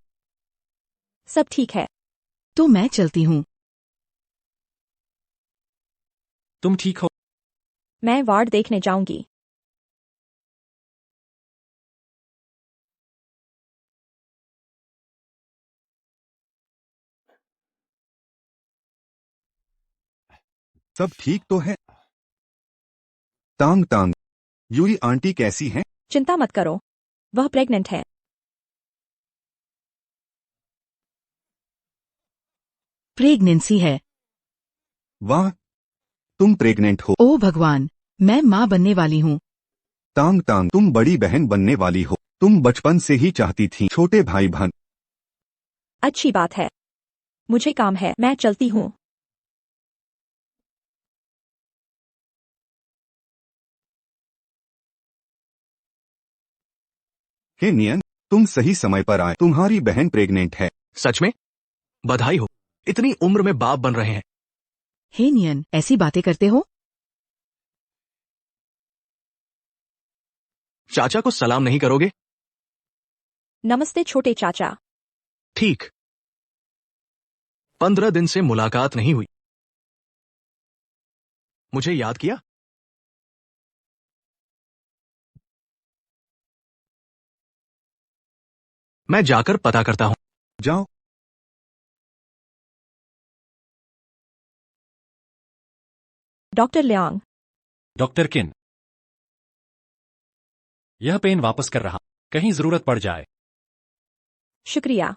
सब ठीक है। तो मैं चलती हूँ। तुम ठीक हो? मैं वार्ड देखने जाऊंगी। सब ठीक तो है? तांग तांग, यूई आंटी कैसी हैं? चिंता मत करो, वह प्रेग्नेंट है। प्रेगनेंसी है। वाह, तुम प्रेग्नेंट हो? ओ भगवान, मैं माँ बनने वाली हूँ। तांग तांग, तुम बड़ी बहन बनने वाली हो। तुम बचपन से ही चाहती थी छोटे भाई बहन। अच्छी बात है। मुझे काम है, मैं चलती हूँ। हे नियन, तुम सही समय पर आए। तुम्हारी बहन प्रेग्नेंट है। सच में? बधाई हो, इतनी उम्र में बाप बन रहे हैं। हे नियन, ऐसी बातें करते हो? चाचा को सलाम नहीं करोगे? नमस्ते छोटे चाचा। ठीक। 15 दिन से मुलाकात नहीं हुई। मुझे याद किया? मैं जाकर पता करता हूं। जाओ। Doctor Liang. डॉक्टर किन, यह पेन वापस कर रहा, कहीं जरूरत पड़ जाए। शुक्रिया।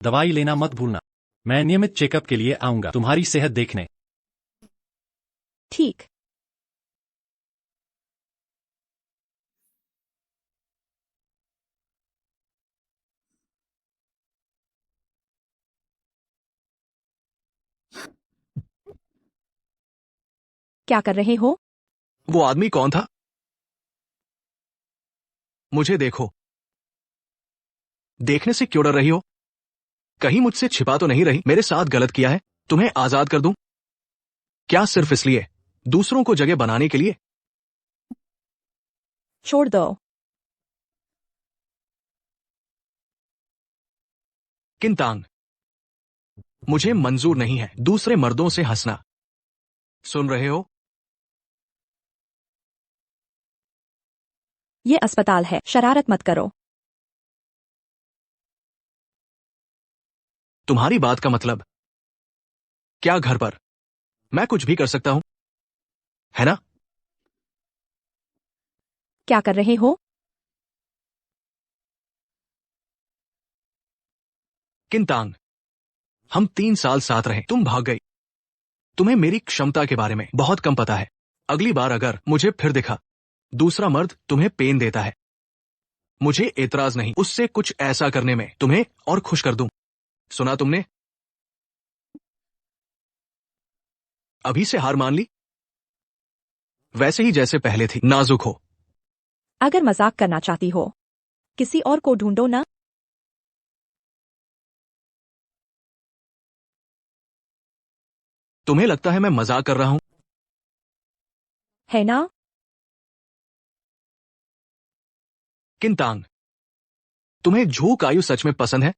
दवाई लेना मत भूलना। मैं नियमित चेकअप के लिए आऊंगा तुम्हारी सेहत देखने। ठीक। क्या कर रहे हो? वो आदमी कौन था? मुझे देखो। देखने से क्यों डर रही हो? कहीं मुझसे छिपा तो नहीं रही? मेरे साथ गलत किया है? तुम्हें आजाद कर दूं? क्या सिर्फ इसलिए, दूसरों को जगह बनाने के लिए? छोड़ दो। किंतांग, मुझे मंजूर नहीं है दूसरे मर्दों से हंसना। सुन रहे हो? ये अस्पताल है, शरारत मत करो। तुम्हारी बात का मतलब? क्या घर पर मैं कुछ भी कर सकता हूं, है ना? क्या कर रहे हो? किंतांग, हम 3 साल साथ रहे, तुम भाग गई। तुम्हें मेरी क्षमता के बारे में बहुत कम पता है। अगली बार अगर मुझे फिर दिखा दूसरा मर्द तुम्हें पेन देता है, मुझे एतराज नहीं, उससे कुछ ऐसा करने में तुम्हें और खुश कर दूं। सुना तुमने? अभी से हार मान ली? वैसे ही जैसे पहले थी, नाजुक हो। अगर मजाक करना चाहती हो, किसी और को ढूंढो ना। तुम्हें लगता है मैं मजाक कर रहा हूँ? है ना? किंतांग, तुम्हें झू कायू सच में पसंद है?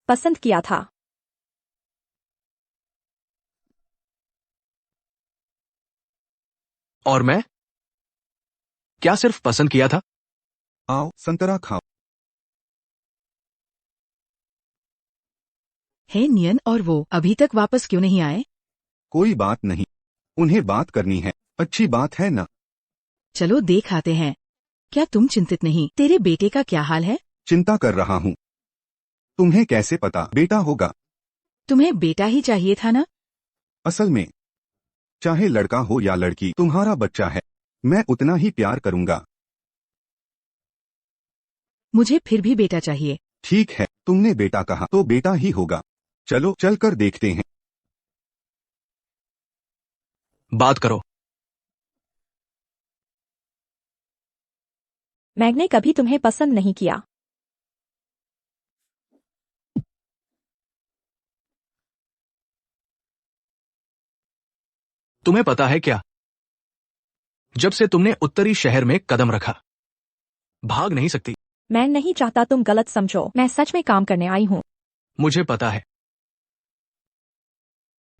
पसंद किया था। और मैं क्या सिर्फ पसंद किया था? आओ संतरा खाओ। हे नियन और वो अभी तक वापस क्यों नहीं आए? कोई बात नहीं, उन्हें बात करनी है। अच्छी बात है ना? चलो देख आते हैं। क्या तुम चिंतित नहीं? तेरे बेटे का क्या हाल है? चिंता कर रहा हूँ। तुम्हें कैसे पता बेटा होगा? तुम्हें बेटा ही चाहिए था ना? असल में चाहे लड़का हो या लड़की, तुम्हारा बच्चा है, मैं उतना ही प्यार करूंगा। मुझे फिर भी बेटा चाहिए। ठीक है, तुमने बेटा कहा तो बेटा ही होगा। चलो चलकर देखते हैं। बात करो। मैंने कभी तुम्हें पसंद नहीं किया। तुम्हें पता है क्या, जब से तुमने उत्तरी शहर में कदम रखा, भाग नहीं सकती। मैं नहीं चाहता तुम गलत समझो। मैं सच में काम करने आई हूँ। मुझे पता है,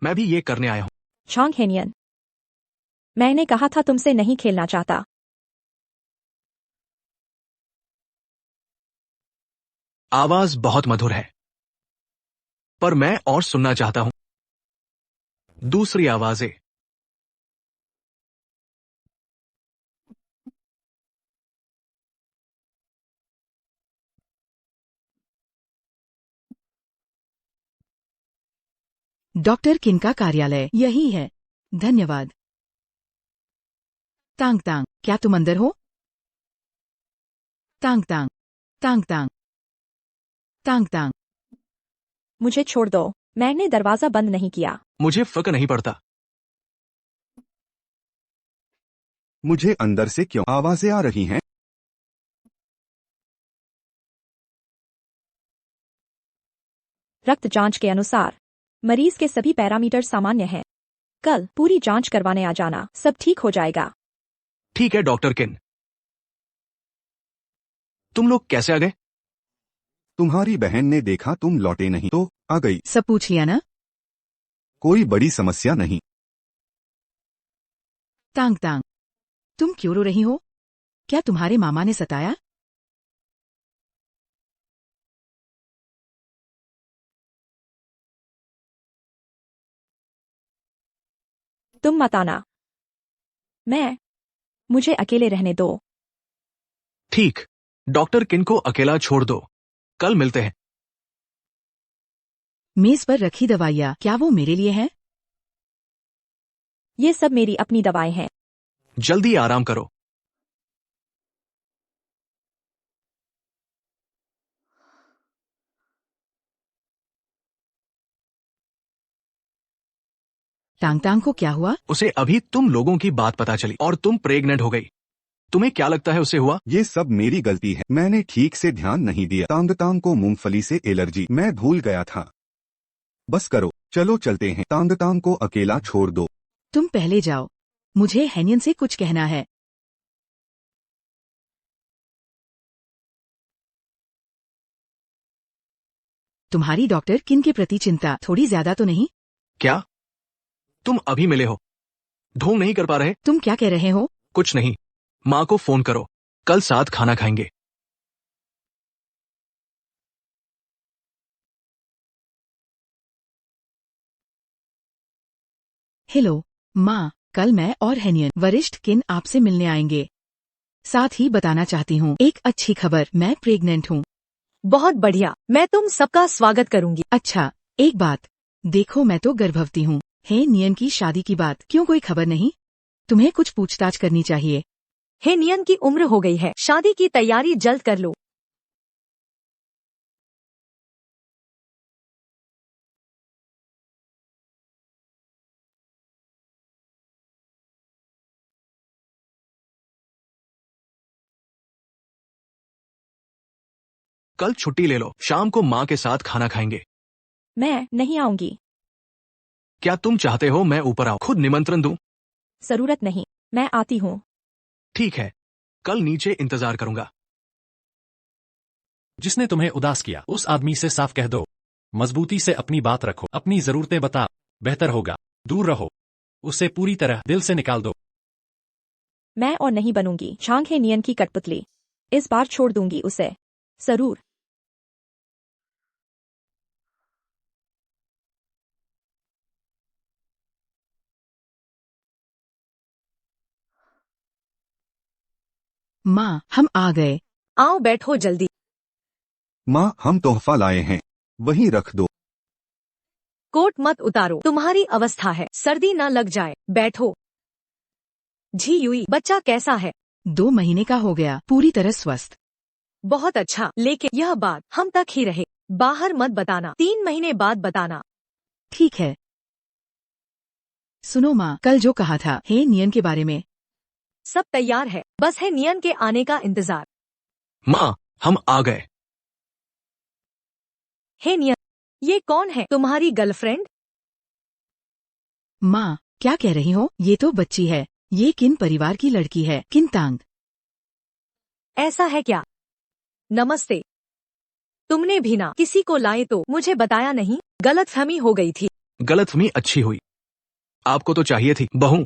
मैं भी ये करने आया हूँ। चांग हेनियन, मैंने कहा था तुमसे नहीं खेलना चाहता। आवाज बहुत मधुर है, पर मैं और सुनना चाहता हूँ। दूसरी आवाजें। डॉक्टर किन का कार्यालय यही है। धन्यवाद। तांग तांग, क्या तुम अंदर हो? तांग तांग, तांग तांग, तांग तांग। मुझे छोड़ दो। मैंने दरवाजा बंद नहीं किया। मुझे फर्क नहीं पड़ता। मुझे अंदर से क्यों आवाजें आ रही हैं? रक्त जांच के अनुसार मरीज के सभी पैरामीटर सामान्य हैं। कल पूरी जांच करवाने आ जाना, सब ठीक हो जाएगा। ठीक है डॉक्टर किन। तुम लोग कैसे आ गए? तुम्हारी बहन ने देखा तुम लौटे नहीं तो आ गई। सब पूछ लिया ना? कोई बड़ी समस्या नहीं। तांग तांग, तुम क्यों रो रही हो? क्या तुम्हारे मामा ने सताया? तुम मत आना। मुझे अकेले रहने दो। ठीक, डॉक्टर किन को अकेला छोड़ दो। कल मिलते हैं। मेज पर रखी दवाइयाँ क्या वो मेरे लिए हैं? ये सब मेरी अपनी दवाएं हैं। जल्दी आराम करो। टांग टांग को क्या हुआ? उसे अभी तुम लोगों की बात पता चली और तुम प्रेग्नेंट हो गई। तुम्हें क्या लगता है उसे हुआ? ये सब मेरी गलती है, मैंने ठीक से ध्यान नहीं दिया। तांग तांग को मूंगफली से एलर्जी, मैं भूल गया था। बस करो, चलो चलते हैं। तांग तांग को अकेला छोड़ दो। तुम पहले जाओ, मुझे हेनियन से कुछ कहना है। तुम्हारी डॉक्टर किन के प्रति चिंता थोड़ी ज्यादा तो नहीं? क्या तुम अभी मिले हो? ढोंग नहीं कर पा रहे? तुम क्या कह रहे हो? कुछ नहीं। माँ को फोन करो, कल साथ खाना खाएंगे। हेलो माँ, कल मैं और हेनियन वरिष्ठ किन आपसे मिलने आएंगे। साथ ही बताना चाहती हूँ एक अच्छी खबर, मैं प्रेग्नेंट हूँ। बहुत बढ़िया, मैं तुम सबका स्वागत करूंगी। अच्छा, एक बात देखो, मैं तो गर्भवती हूँ। हे नियन की शादी की बात क्यों कोई खबर नहीं? तुम्हें कुछ पूछताछ करनी चाहिए। हे नियन की उम्र हो गई है, शादी की तैयारी जल्द कर लो। कल छुट्टी ले लो, शाम को माँ के साथ खाना खाएंगे। मैं नहीं आऊंगी। क्या तुम चाहते हो मैं ऊपर आऊं, खुद निमंत्रण दूं? जरूरत नहीं, मैं आती हूँ। ठीक है, कल नीचे इंतजार करूंगा। जिसने तुम्हें उदास किया उस आदमी से साफ कह दो। मजबूती से अपनी बात रखो, अपनी जरूरतें बता, बेहतर होगा। दूर रहो, उसे पूरी तरह दिल से निकाल दो। मैं और नहीं बनूंगी चांग हे नियन की कठपुतली। इस बार छोड़ दूंगी उसे, जरूर। माँ, हम आ गए। आओ बैठो जल्दी। माँ, हम तोहफा लाए हैं, वहीं रख दो। कोट मत उतारो, तुम्हारी अवस्था है, सर्दी न लग जाए। बैठो। जी युई, बच्चा कैसा है? 2 महीने का हो गया, पूरी तरह स्वस्थ। बहुत अच्छा, लेकिन यह बात हम तक ही रहे, बाहर मत बताना। 3 महीने बाद बताना। ठीक है। सुनो माँ, कल जो कहा था हे नियन के बारे में। सब तैयार है, बस है नियन के आने का इंतजार। माँ, हम आ गए। हे नियन, ये कौन है, तुम्हारी गर्लफ्रेंड? माँ, क्या कह रही हो? ये तो बच्ची है। ये किन परिवार की लड़की है? किन तांग? ऐसा है क्या? नमस्ते। तुमने भी ना किसी को लाए तो मुझे बताया नहीं, गलतफहमी हो गई थी। गलतफहमी अच्छी हुई, आपको तो चाहिए थी बहू।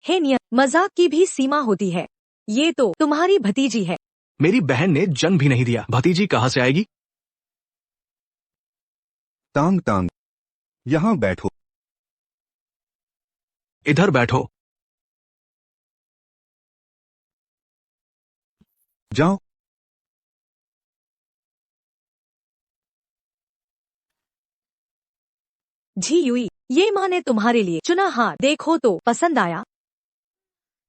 हे नियन, मजाक की भी सीमा होती है। ये तो तुम्हारी भतीजी है। मेरी बहन ने जन्म भी नहीं दिया, भतीजी कहाँ से आएगी? तांग तांग, यहाँ बैठो। इधर बैठो। जाओ। जी युई, ये माँ ने तुम्हारे लिए चुना हार, देखो तो पसंद आया?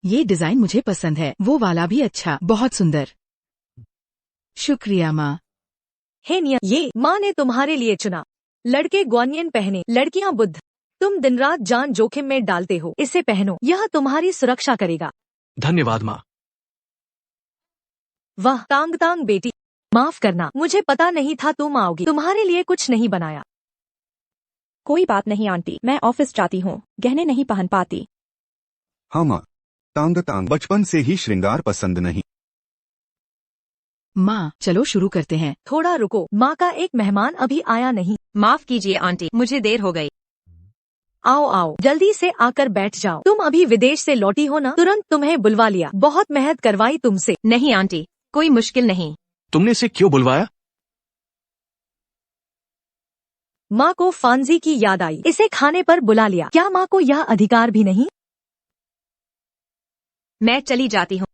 ये डिजाइन मुझे पसंद है, वो वाला भी अच्छा, बहुत सुंदर। शुक्रिया माँ। हे नियन, ये माँ ने तुम्हारे लिए चुना। लड़के ग्वानियन पहने, लड़कियाँ बुद्ध। तुम दिन रात जान जोखिम में डालते हो, इसे पहनो, यह तुम्हारी सुरक्षा करेगा। धन्यवाद माँ। वाह तांग तांग बेटी, माफ करना, मुझे पता नहीं था तुम आओगी, तुम्हारे लिए कुछ नहीं बनाया। कोई बात नहीं आंटी, मैं ऑफिस जाती हूँ, गहने नहीं पहन पाती। हाँ माँ, तांग तांग बचपन से ही श्रृंगार पसंद नहीं। माँ, चलो शुरू करते हैं। थोड़ा रुको, माँ का एक मेहमान अभी आया नहीं। माफ कीजिए आंटी, मुझे देर हो गई। आओ आओ, जल्दी से आकर बैठ जाओ। तुम अभी विदेश से लौटी हो ना? तुरंत तुम्हें बुलवा लिया, बहुत मेहनत करवाई तुमसे। नहीं आंटी, कोई मुश्किल नहीं। तुमने इसे क्यों बुलवाया? माँ को फांजी की याद आई, इसे खाने पर बुला लिया। क्या माँ को यह अधिकार भी नहीं? मैं चली जाती हूँ।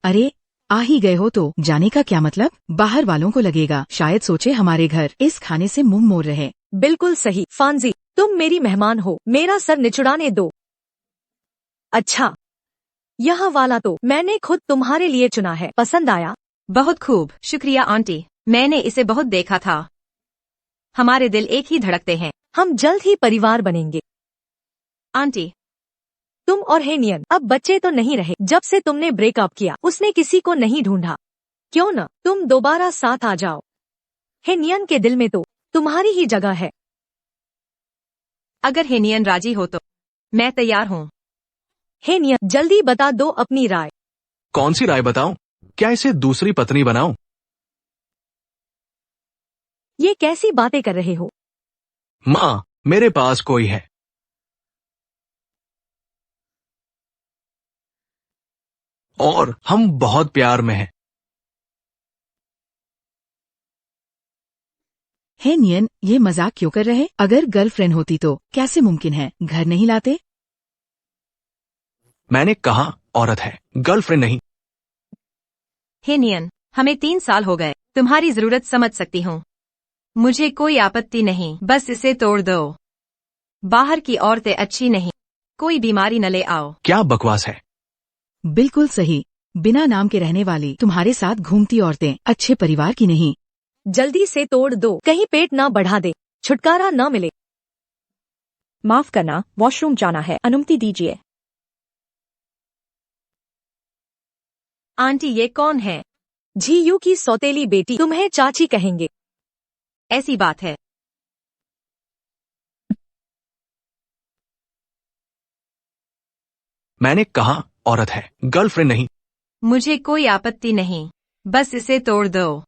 अरे, आ ही गए हो तो जाने का क्या मतलब? बाहर वालों को लगेगा शायद सोचे हमारे घर इस खाने से मुंह मोड़ रहे। बिल्कुल सही फांजी, तुम मेरी मेहमान हो, मेरा सर निचुड़ाने दो। अच्छा, यह वाला तो मैंने खुद तुम्हारे लिए चुना है, पसंद आया? बहुत खूब, शुक्रिया आंटी, मैंने इसे बहुत देखा था। हमारे दिल एक ही धड़कते हैं। हम जल्द ही परिवार बनेंगे। आंटी, तुम और हेनियन अब बच्चे तो नहीं रहे। जब से तुमने ब्रेकअप किया उसने किसी को नहीं ढूंढा, क्यों न तुम दोबारा साथ आ जाओ? हेनियन के दिल में तो तुम्हारी ही जगह है। अगर हेनियन राजी हो तो मैं तैयार हूँ। हेनियन, जल्दी बता दो अपनी राय। कौन सी राय बताऊं? क्या इसे दूसरी पत्नी बनाऊं? ये कैसी बातें कर रहे हो? माँ, मेरे पास कोई है। और हम बहुत प्यार में हैं। हे नियन, ये मजाक क्यों कर रहे? अगर गर्लफ्रेंड होती तो कैसे मुमकिन है? घर नहीं लाते? मैंने कहा औरत है, गर्लफ्रेंड नहीं। हेनियन, हमें 3 साल हो गए, तुम्हारी जरूरत समझ सकती हूँ। मुझे कोई आपत्ति नहीं, बस इसे तोड़ दो। बाहर की औरतें अच्छी नहीं, कोई बीमारी न ले आओ। क्या बकवास है? बिल्कुल सही, बिना नाम के रहने वाली तुम्हारे साथ घूमती औरतें अच्छे परिवार की नहीं। जल्दी से तोड़ दो, कहीं पेट ना बढ़ा दे, छुटकारा न मिले। माफ करना, वॉशरूम जाना है, अनुमति दीजिए। आंटी, ये कौन है? झीयू की सौतेली बेटी, तुम्हें चाची कहेंगे। ऐसी बात है। मैंने कहा औरत है, गर्लफ्रेंड नहीं। मुझे कोई आपत्ति नहीं, बस इसे तोड़ दो।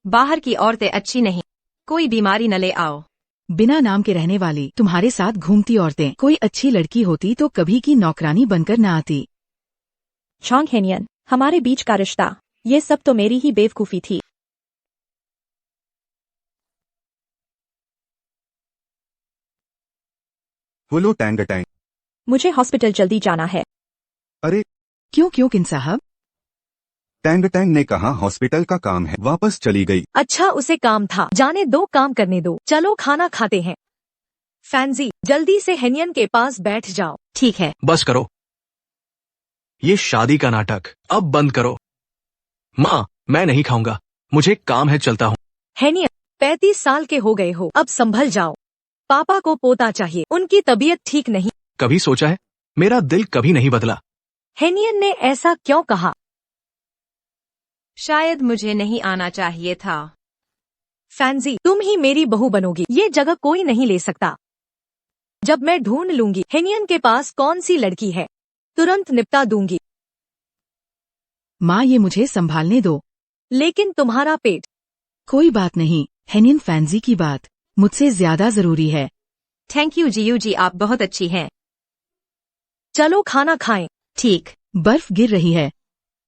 बाहर की औरतें अच्छी नहीं, कोई बीमारी न ले आओ। बिना नाम के रहने वाली तुम्हारे साथ घूमती औरतें कोई अच्छी लड़की होती तो कभी की नौकरानी बनकर न आती। चांग हेनियन, हमारे बीच का रिश्ता, ये सब तो मेरी ही बेवकूफी थी। बोलो टैंग टैंग। मुझे हॉस्पिटल जल्दी जाना है। अरे क्यों किन साहब? टैंग टैंग ने कहा हॉस्पिटल का काम है, वापस चली गई। अच्छा उसे काम था, जाने दो, काम करने दो। चलो खाना खाते हैं। फैंजी, जल्दी से हेनियन के पास बैठ जाओ। ठीक है। बस करो, ये शादी का नाटक अब बंद करो। माँ, मैं नहीं खाऊंगा, मुझे काम है, चलता हूँ। हेनियन, 35 साल के हो गए हो, अब संभल जाओ। पापा को पोता चाहिए, उनकी तबीयत ठीक नहीं। कभी सोचा है, मेरा दिल कभी नहीं बदला। हेनियन ने ऐसा क्यों कहा? शायद मुझे नहीं आना चाहिए था। फैंजी, तुम ही मेरी बहू बनोगी, ये जगह कोई नहीं ले सकता। जब मैं ढूंढ लूंगी हेनियन के पास कौन सी लड़की है, तुरंत निपटा दूंगी। माँ, ये मुझे संभालने दो। लेकिन तुम्हारा पेट। कोई बात नहीं, हेनियन फैंजी की बात मुझसे ज्यादा जरूरी है। थैंक यू जीयू जी, आप बहुत अच्छी हैं। चलो खाना खाएं। ठीक। बर्फ गिर रही है।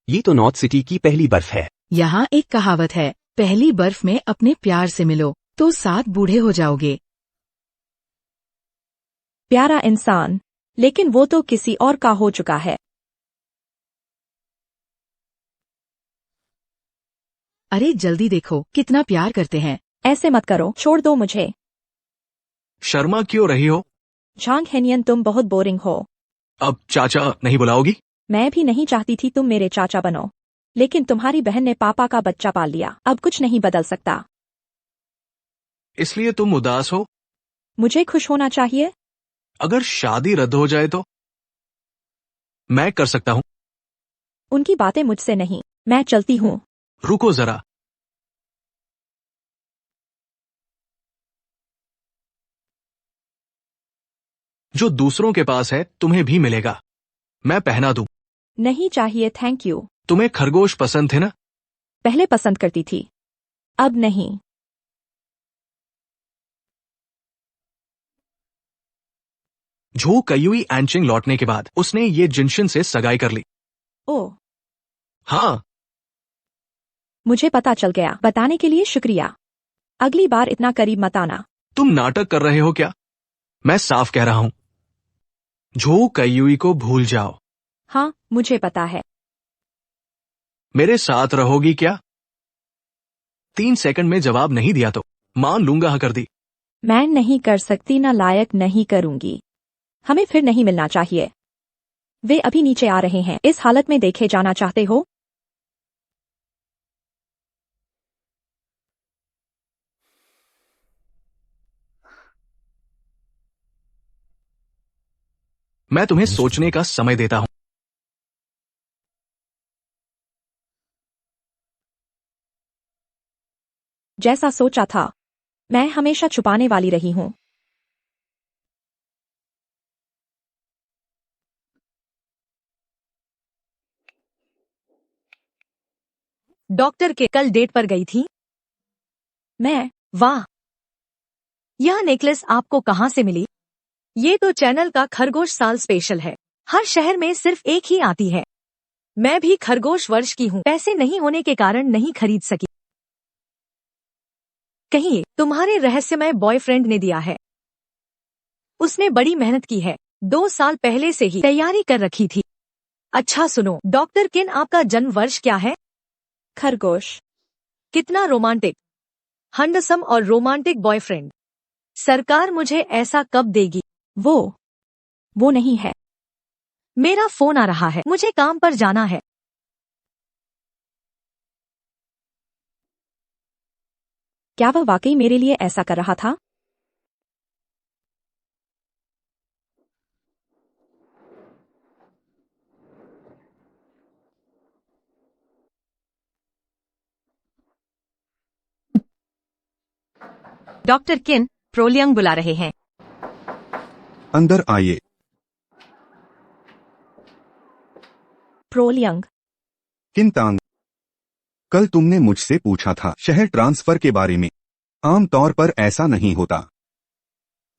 ये तो नॉर्थ सिटी की पहली बर्फ है। यहाँ एक कहावत है, पहली बर्फ में अपने प्यार से मिलो तो 7 बूढ़े हो जाओगे। प्यारा इंसान, लेकिन वो तो किसी और का हो चुका है। अरे जल्दी देखो कितना प्यार करते हैं। ऐसे मत करो, छोड़ दो मुझे। शर्मा क्यों रही हो? चांग हेनियन, तुम बहुत बोरिंग हो। अब चाचा नहीं बुलाओगी? मैं भी नहीं चाहती थी तुम मेरे चाचा बनो, लेकिन तुम्हारी बहन ने पापा का बच्चा पाल लिया, अब कुछ नहीं बदल सकता। इसलिए तुम उदास हो? मुझे खुश होना चाहिए। अगर शादी रद्द हो जाए तो? मैं कर सकता हूँ। उनकी बातें मुझसे नहीं, मैं चलती हूँ। रुको जरा, जो दूसरों के पास है तुम्हें भी मिलेगा, मैं पहना दूं। नहीं चाहिए, थैंक यू। तुम्हें खरगोश पसंद थे ना? पहले पसंद करती थी, अब नहीं। झो कयुई एंचिंग लौटने के बाद उसने ये जिनशिन से सगाई कर ली। ओह, हाँ, मुझे पता चल गया, बताने के लिए शुक्रिया। अगली बार इतना करीब मत आना। तुम नाटक कर रहे हो क्या? मैं साफ कह रहा हूं, झो कयुई को भूल जाओ। हाँ, मुझे पता है। मेरे साथ रहोगी क्या? 3 सेकंड में जवाब नहीं दिया तो मान लूंगा। हाँ कर दी। मैं नहीं कर सकती, ना लायक नहीं करूंगी। हमें फिर नहीं मिलना चाहिए। वे अभी नीचे आ रहे हैं, इस हालत में देखे जाना चाहते हो? मैं तुम्हें सोचने का समय देता हूं। जैसा सोचा था, मैं हमेशा छुपाने वाली रही हूँ। डॉक्टर के कल डेट पर गई थी। मैं वाह, यह नेकलेस आपको कहाँ से मिली? ये तो चैनल का खरगोश साल स्पेशल है, हर शहर में सिर्फ एक ही आती है। मैं भी खरगोश वर्ष की हूँ, पैसे नहीं होने के कारण नहीं खरीद सकी। कहिए, तुम्हारे रहस्यमय बॉयफ्रेंड ने दिया है। उसने बड़ी मेहनत की है, 2 साल पहले से ही तैयारी कर रखी थी। अच्छा सुनो डॉक्टर किन, आपका जन्म वर्ष क्या है? खरगोश। कितना रोमांटिक, हंडसम और रोमांटिक बॉयफ्रेंड। सरकार मुझे ऐसा कब देगी? वो नहीं है। मेरा फोन आ रहा है, मुझे काम पर जाना है। क्या वह वाकई मेरे लिए ऐसा कर रहा था? डॉक्टर किन, प्रोलियंग बुला रहे हैं। अंदर आइए। प्रोलियंग। किंतांग, कल तुमने मुझसे पूछा था शहर ट्रांसफर के बारे में। आमतौर पर ऐसा नहीं होता,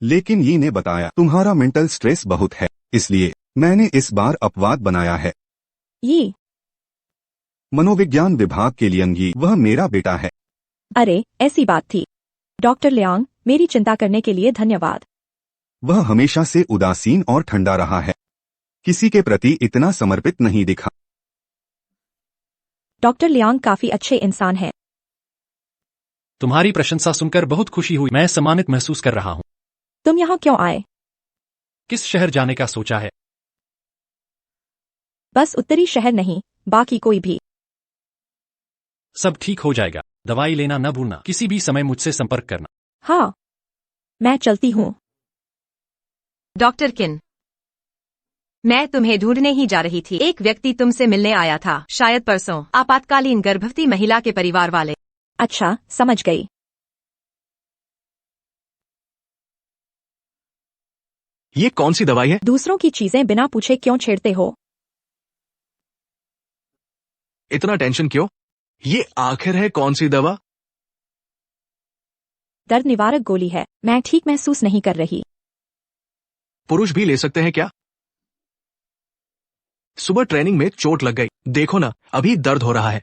लेकिन ये ने बताया तुम्हारा मेंटल स्ट्रेस बहुत है, इसलिए मैंने इस बार अपवाद बनाया है। ये मनोविज्ञान विभाग के लिए वह मेरा बेटा है। अरे ऐसी बात थी। डॉक्टर लियांग, मेरी चिंता करने के लिए धन्यवाद। वह हमेशा से उदासीन और ठंडा रहा है, किसी के प्रति इतना समर्पित नहीं दिखा। डॉक्टर लियांग काफी अच्छे इंसान हैं। तुम्हारी प्रशंसा सुनकर बहुत खुशी हुई। मैं सम्मानित महसूस कर रहा हूँ। तुम यहाँ क्यों आए? किस शहर जाने का सोचा है? बस उत्तरी शहर नहीं, बाकी कोई भी। सब ठीक हो जाएगा। दवाई लेना न भूलना। किसी भी समय मुझसे संपर्क करना। हाँ, मैं चलती हूँ। डॉक्टर किन, मैं तुम्हें ढूंढने ही जा रही थी। एक व्यक्ति तुमसे मिलने आया था, शायद परसों। आपातकालीन गर्भवती महिला के परिवार वाले। अच्छा, समझ गई। ये कौन सी दवाई है? दूसरों की चीजें बिना पूछे क्यों छेड़ते हो? इतना टेंशन क्यों? ये आखिर है कौन सी दवा? दर्द निवारक गोली है। मैं ठीक महसूस नहीं कर रही। पुरुष भी ले सकते हैं क्या? सुबह ट्रेनिंग में चोट लग गई, देखो ना अभी दर्द हो रहा है।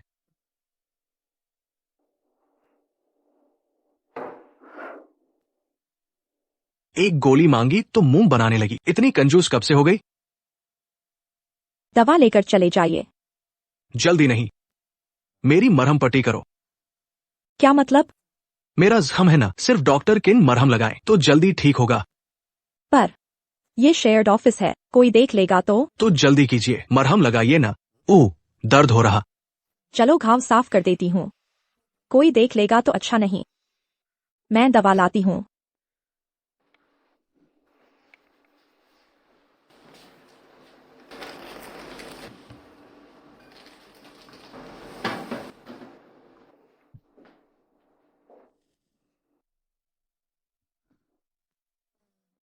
एक गोली मांगी तो मुंह बनाने लगी। इतनी कंजूस कब से हो गई? दवा लेकर चले जाइए। जल्दी नहीं, मेरी मरहम पट्टी करो। क्या मतलब? मेरा जख्म है ना, सिर्फ डॉक्टर किन मरहम लगाए तो जल्दी ठीक होगा। पर ये शेयर्ड ऑफिस है, कोई देख लेगा तो जल्दी कीजिए, मरहम लगाइए ना। ओह, दर्द हो रहा। चलो घाव साफ कर देती हूँ। कोई देख लेगा तो अच्छा नहीं। मैं दवा लाती हूँ।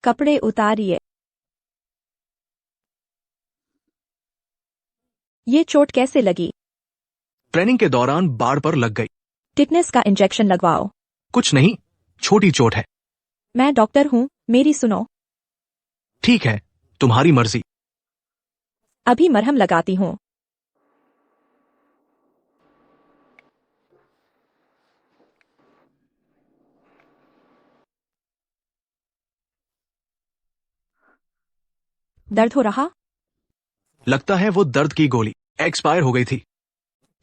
कपड़े उतारिए। ये चोट कैसे लगी? ट्रेनिंग के दौरान बाड़ पर लग गई। टिटनेस का इंजेक्शन लगवाओ। कुछ नहीं, छोटी चोट है। मैं डॉक्टर हूँ, मेरी सुनो। ठीक है, तुम्हारी मर्जी। अभी मरहम लगाती हूँ। दर्द हो रहा? लगता है वो दर्द की गोली एक्सपायर हो गई थी।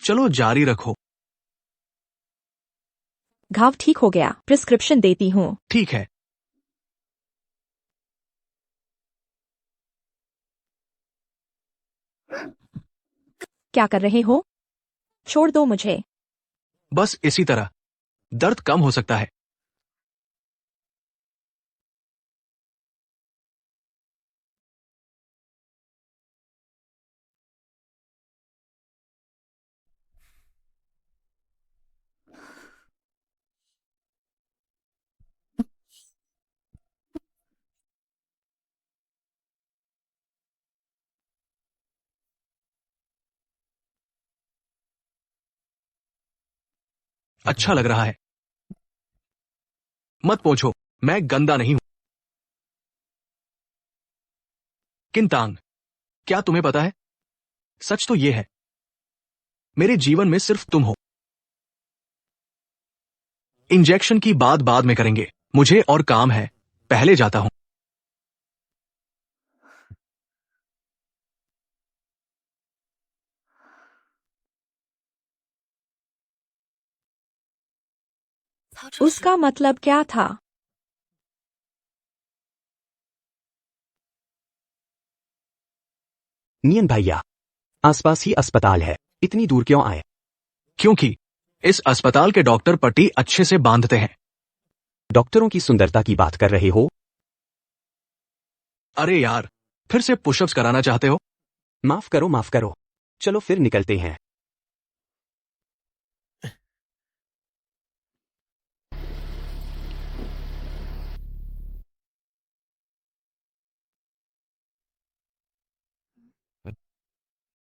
चलो जारी रखो। घाव ठीक हो गया, प्रिस्क्रिप्शन देती हूँ। ठीक है। क्या कर रहे हो? छोड़ दो मुझे। बस इसी तरह दर्द कम हो सकता है। अच्छा लग रहा है। मत पूछो, मैं गंदा नहीं हूं। किंतांग, क्या तुम्हें पता है, सच तो ये है, मेरे जीवन में सिर्फ तुम हो। इंजेक्शन की बात बाद में करेंगे, मुझे और काम है, पहले जाता हूं। उसका मतलब क्या था? नियन भैया, आसपास ही अस्पताल है, इतनी दूर क्यों आए? क्योंकि इस अस्पताल के डॉक्टर पट्टी अच्छे से बांधते हैं। डॉक्टरों की सुंदरता की बात कर रहे हो? अरे यार, फिर से पुशअप्स कराना चाहते हो? माफ करो। चलो फिर निकलते हैं।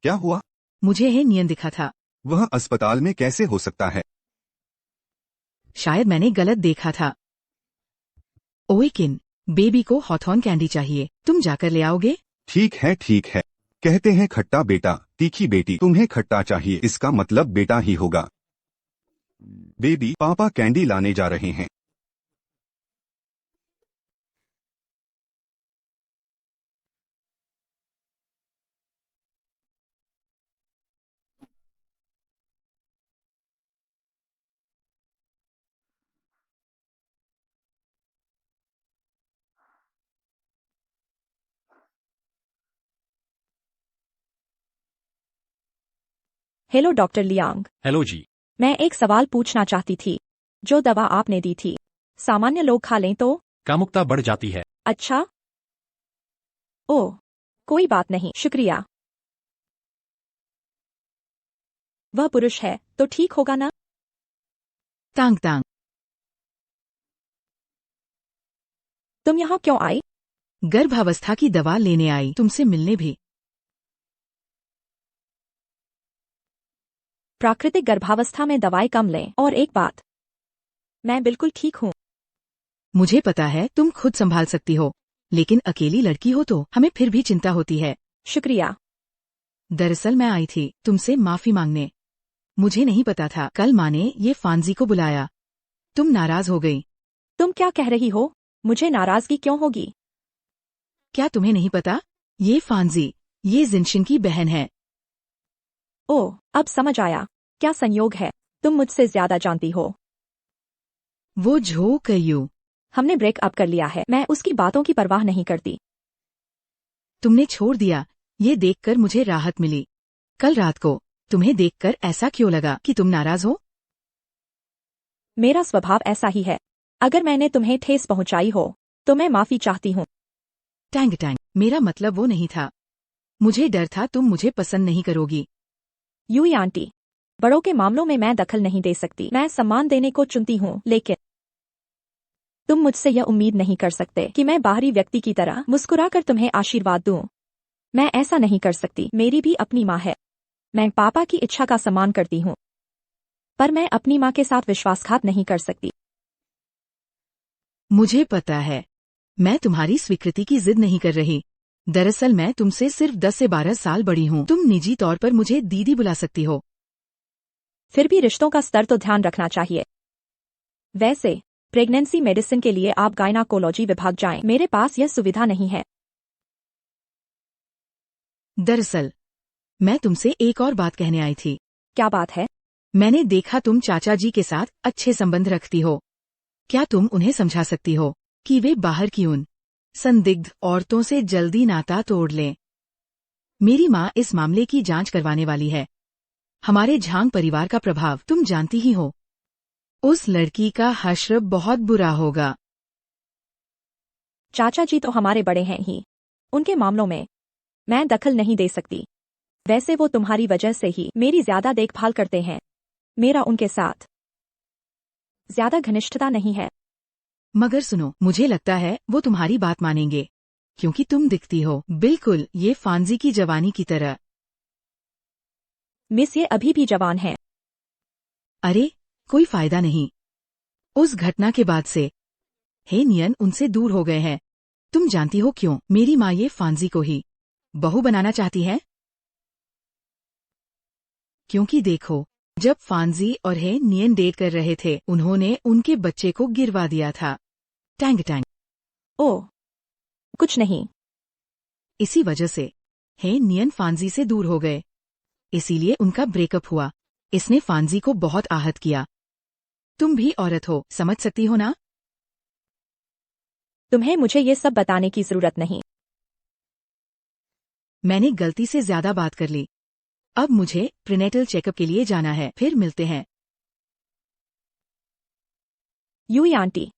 क्या हुआ? मुझे है नियन दिखा था। वह अस्पताल में कैसे हो सकता है? शायद मैंने गलत देखा था। ओए किन, बेबी को हॉथॉर्न कैंडी चाहिए, तुम जाकर ले आओगे? ठीक है ठीक है। कहते हैं खट्टा बेटा तीखी बेटी, तुम्हें खट्टा चाहिए इसका मतलब बेटा ही होगा। बेबी, पापा कैंडी लाने जा रहे हैं। हेलो डॉक्टर लियांग, हेलो जी। मैं एक सवाल पूछना चाहती थी। जो दवा आपने दी थी, सामान्य लोग खा लें तो? कामुकता बढ़ जाती है। अच्छा। ओह, कोई बात नहीं, शुक्रिया। वह पुरुष है तो ठीक होगा ना? तांग तांग, तुम यहाँ क्यों आई? गर्भावस्था की दवा लेने आई, तुमसे मिलने भी। प्राकृतिक गर्भावस्था में दवाई कम लें। और एक बात, मैं बिल्कुल ठीक हूँ। मुझे पता है तुम खुद संभाल सकती हो, लेकिन अकेली लड़की हो तो हमें फिर भी चिंता होती है। शुक्रिया। दरअसल मैं आई थी तुमसे माफी मांगने। मुझे नहीं पता था कल माँ ने ये फांजी को बुलाया। तुम नाराज हो गई। तुम क्या कह रही हो? मुझे नाराजगी क्यों होगी? क्या तुम्हें नहीं पता? ये फांजी, ये जिनशिन की बहन है। ओह, अब समझ आया। क्या संयोग है, तुम मुझसे ज्यादा जानती हो। वो झो कयू। हमने ब्रेकअप कर लिया है। मैं उसकी बातों की परवाह नहीं करती। तुमने छोड़ दिया, ये देखकर मुझे राहत मिली। कल रात को तुम्हें देखकर ऐसा क्यों लगा कि तुम नाराज हो? मेरा स्वभाव ऐसा ही है। अगर मैंने तुम्हें ठेस पहुंचाई हो तो मैं माफी चाहती हूँ। टैंग टैंग, मेरा मतलब वो नहीं था। मुझे डर था तुम मुझे पसंद नहीं करोगी। यूई आंटी, बड़ों के मामलों में मैं दखल नहीं दे सकती। मैं सम्मान देने को चुनती हूँ, लेकिन तुम मुझसे यह उम्मीद नहीं कर सकते कि मैं बाहरी व्यक्ति की तरह मुस्कुराकर तुम्हें आशीर्वाद दूं। मैं ऐसा नहीं कर सकती। मेरी भी अपनी माँ है। मैं पापा की इच्छा का सम्मान करती हूँ, पर मैं अपनी माँ के साथ विश्वासघात नहीं कर सकती। मुझे पता है, मैं तुम्हारी स्वीकृति की जिद नहीं कर रही। दरअसल मैं तुमसे सिर्फ 10 से 12 साल बड़ी हूँ। तुम निजी तौर पर मुझे दीदी बुला सकती हो। फिर भी रिश्तों का स्तर तो ध्यान रखना चाहिए। वैसे प्रेगनेंसी मेडिसिन के लिए आप गायनाकोलॉजी विभाग जाएं। मेरे पास यह सुविधा नहीं है। दरअसल मैं तुमसे एक और बात कहने आई थी। क्या बात है? मैंने देखा तुम चाचा जी के साथ अच्छे संबंध रखती हो। क्या तुम उन्हें समझा सकती हो कि वे बाहर की उन संदिग्ध औरतों से जल्दी नाता तोड़ लें? मेरी माँ इस मामले की जांच करवाने वाली है। हमारे झांग परिवार का प्रभाव तुम जानती ही हो। उस लड़की का हश्र बहुत बुरा होगा। चाचा जी तो हमारे बड़े हैं ही। उनके मामलों में मैं दखल नहीं दे सकती। वैसे वो तुम्हारी वजह से ही मेरी ज्यादा देखभाल करते हैं। मेरा उनके साथ ज्यादा घनिष्ठता नहीं है। मगर सुनो, मुझे लगता है वो तुम्हारी बात मानेंगे, क्योंकि तुम दिखती हो बिल्कुल ये फांजी की जवानी की तरह। मिस, ये अभी भी जवान है। अरे कोई फायदा नहीं। उस घटना के बाद से हे नियन उनसे दूर हो गए हैं। तुम जानती हो क्यों? मेरी माँ ये फांजी को ही बहू बनाना चाहती है। क्योंकि देखो, जब फांजी और हे नियन डेट कर रहे थे, उन्होंने उनके बच्चे को गिरवा दिया था। Tang Tang. ओह, कुछ नहीं। इसी वजह से हे नियन फांजी से दूर हो गए। इसीलिए उनका ब्रेकअप हुआ। इसने फांजी को बहुत आहत किया। तुम भी औरत हो, समझ सकती हो ना? तुम्हें मुझे ये सब बताने की जरूरत नहीं। मैंने गलती से ज्यादा बात कर ली। अब मुझे प्रीनेटल चेकअप के लिए जाना है। फिर मिलते हैं। यूई आंटी,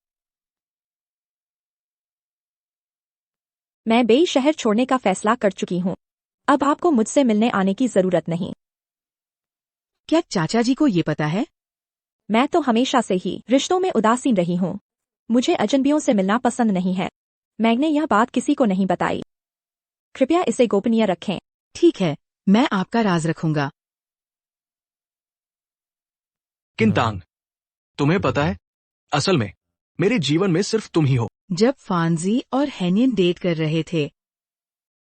मैं बेई शहर छोड़ने का फैसला कर चुकी हूँ। अब आपको मुझसे मिलने आने की जरूरत नहीं। क्या चाचा जी को ये पता है? मैं तो हमेशा से ही रिश्तों में उदासीन रही हूँ। मुझे अजनबियों से मिलना पसंद नहीं है। मैंने यह बात किसी को नहीं बताई। कृपया इसे गोपनीय रखें। ठीक है, मैं आपका राज रखूंगा। किंतांग, तुम्हें पता है, असल में मेरे जीवन में सिर्फ तुम ही हो। जब फांजी और हेनियन डेट कर रहे थे,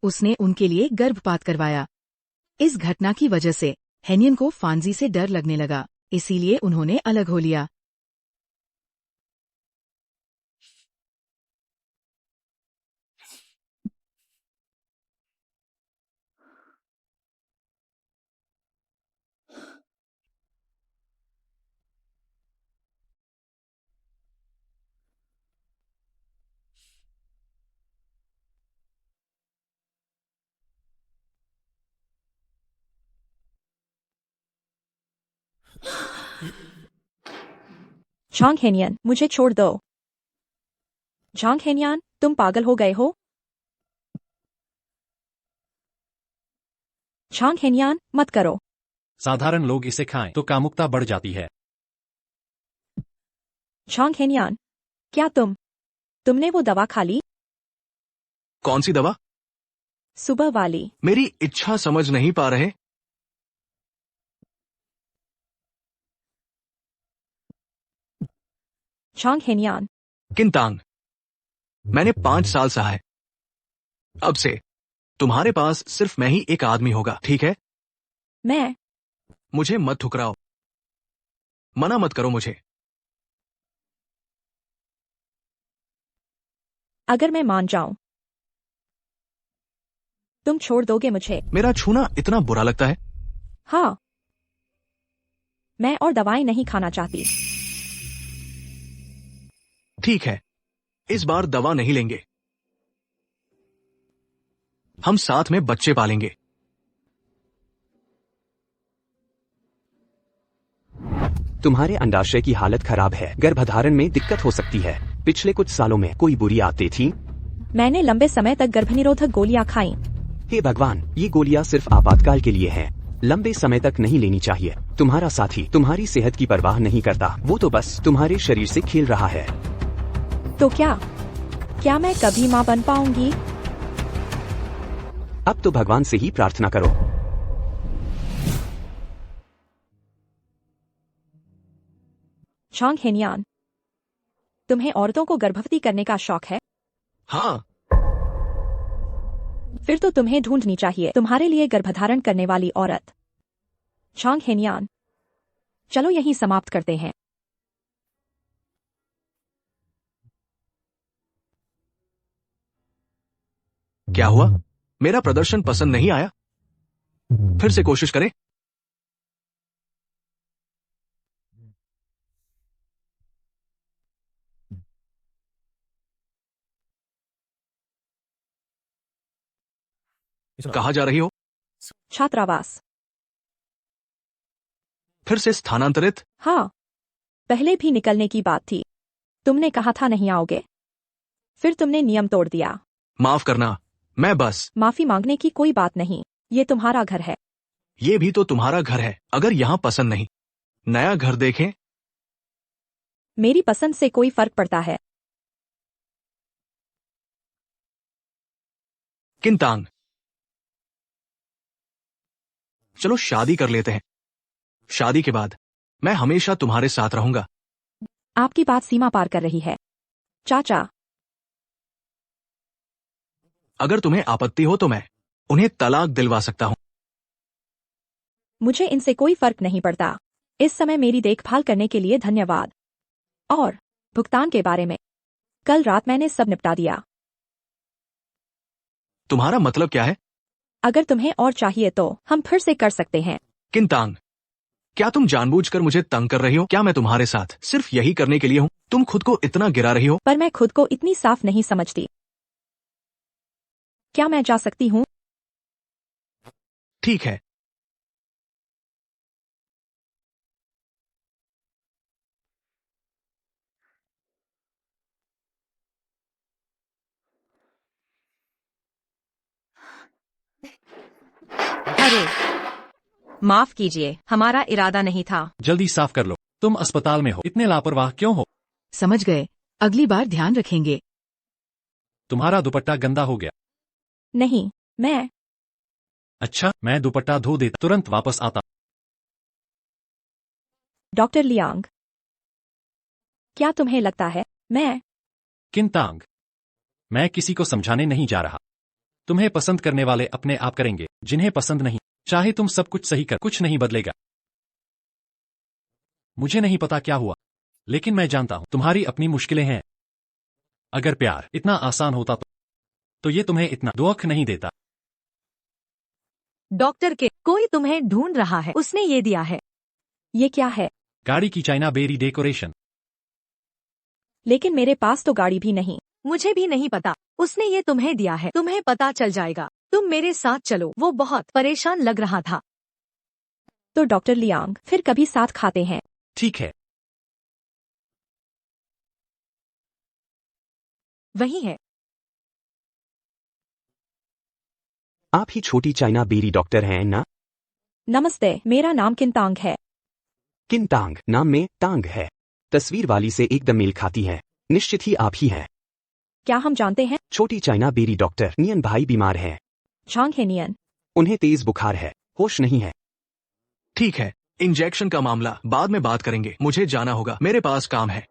उसने उनके लिए गर्भपात करवाया। इस घटना की वजह से हेनियन को फांजी से डर लगने लगा, इसीलिए उन्होंने अलग हो लिया। झांग हेनियन, मुझे छोड़ दो। झांग हेनियन, तुम पागल हो गए हो? झांग हेनियन, मत करो। साधारण लोग इसे खाएं तो कामुकता बढ़ जाती है। झांग हेनियन, क्या तुमने वो दवा खा ली? कौन सी दवा? सुबह वाली। मेरी इच्छा समझ नहीं पा रहे। झांग हेनियन, किंतांग, मैंने 5 साल सहा है। अब से तुम्हारे पास सिर्फ मैं ही एक आदमी होगा, ठीक है? मैं मुझे मत ठुकराओ, मना मत करो मुझे। अगर मैं मान जाऊं, तुम छोड़ दोगे मुझे? मेरा छूना इतना बुरा लगता है? हाँ, मैं और दवाएं नहीं खाना चाहती। ठीक है, इस बार दवा नहीं लेंगे। हम साथ में बच्चे पालेंगे। तुम्हारे अंडाशय की हालत खराब है, गर्भधारण में दिक्कत हो सकती है। पिछले कुछ सालों में कोई बुरी आदतें थी? मैंने लंबे समय तक गर्भनिरोधक गोलियां खाई। हे भगवान, ये गोलियां सिर्फ आपातकाल के लिए हैं। लंबे समय तक नहीं लेनी चाहिए। तुम्हारा साथी तुम्हारी सेहत की परवाह नहीं करता, वो तो बस तुम्हारे शरीर से खेल रहा है। तो क्या मैं कभी मां बन पाऊंगी? अब तो भगवान से ही प्रार्थना करो। झांग हेनियन, तुम्हें औरतों को गर्भवती करने का शौक है? हाँ, फिर तो तुम्हें ढूंढनी चाहिए तुम्हारे लिए गर्भधारण करने वाली औरत। झांग हेनियन, चलो यहीं समाप्त करते हैं। क्या हुआ? मेरा प्रदर्शन पसंद नहीं आया? फिर से कोशिश करें। कहाँ जा रही हो? छात्रावास। फिर से स्थानांतरित? हाँ, पहले भी निकलने की बात थी। तुमने कहा था नहीं आओगे, फिर तुमने नियम तोड़ दिया। माफ करना, मैं बस। माफी मांगने की कोई बात नहीं, ये तुम्हारा घर है। ये भी तो तुम्हारा घर है। अगर यहां पसंद नहीं, नया घर देखें। मेरी पसंद से कोई फर्क पड़ता है? किंतांग, चलो शादी कर लेते हैं। शादी के बाद मैं हमेशा तुम्हारे साथ रहूंगा। आपकी बात सीमा पार कर रही है, चाचा। अगर तुम्हें आपत्ति हो तो मैं उन्हें तलाक दिलवा सकता हूं। मुझे इनसे कोई फर्क नहीं पड़ता। इस समय मेरी देखभाल करने के लिए धन्यवाद। और भुगतान के बारे में, कल रात मैंने सब निपटा दिया। तुम्हारा मतलब क्या है? अगर तुम्हें और चाहिए तो हम फिर से कर सकते हैं। किंतांग, क्या तुम जानबूझकर मुझे तंग कर रही हो? क्या मैं तुम्हारे साथ सिर्फ यही करने के लिए हूं? तुम खुद को इतना गिरा रही हो। पर मैं खुद को इतनी साफ नहीं समझती। क्या मैं जा सकती हूँ? ठीक है। अरे, माफ कीजिए, हमारा इरादा नहीं था। जल्दी साफ कर लो। तुम अस्पताल में हो, इतने लापरवाह क्यों हो? समझ गए, अगली बार ध्यान रखेंगे। तुम्हारा दुपट्टा गंदा हो गया। नहीं, मैं अच्छा, मैं दुपट्टा धो देता, तुरंत वापस आता। डॉक्टर लियांग, क्या तुम्हें लगता है मैं किंतांग, मैं किसी को समझाने नहीं जा रहा। तुम्हें पसंद करने वाले अपने आप करेंगे, जिन्हें पसंद नहीं, चाहे तुम सब कुछ सही कर, कुछ नहीं बदलेगा। मुझे नहीं पता क्या हुआ, लेकिन मैं जानता हूं तुम्हारी अपनी मुश्किलें हैं। अगर प्यार इतना आसान होता तो ये तुम्हें इतना दुख नहीं देता। डॉक्टर के कोई तुम्हें ढूंढ रहा है, उसने ये दिया है। ये क्या है? गाड़ी की चाइना बेरी डेकोरेशन। लेकिन मेरे पास तो गाड़ी भी नहीं। मुझे भी नहीं पता, उसने ये तुम्हें दिया है, तुम्हें पता चल जाएगा। तुम मेरे साथ चलो। वो बहुत परेशान लग रहा था। तो डॉक्टर लियांग, फिर कभी साथ खाते हैं। ठीक है। वही है। आप ही छोटी चाइना बेरी डॉक्टर हैं ना? नमस्ते, मेरा नाम किंतांग है। किंतांग, नाम में टांग है। तस्वीर वाली से एकदम मेल खाती है। निश्चित ही आप ही हैं। क्या हम जानते हैं? छोटी चाइना बेरी डॉक्टर नियन भाई बीमार हैं। झांग है नियन। उन्हें तेज बुखार है, होश नहीं है। ठीक है, इंजेक्शन का मामला बाद में बात करेंगे, मुझे जाना होगा, मेरे पास काम है।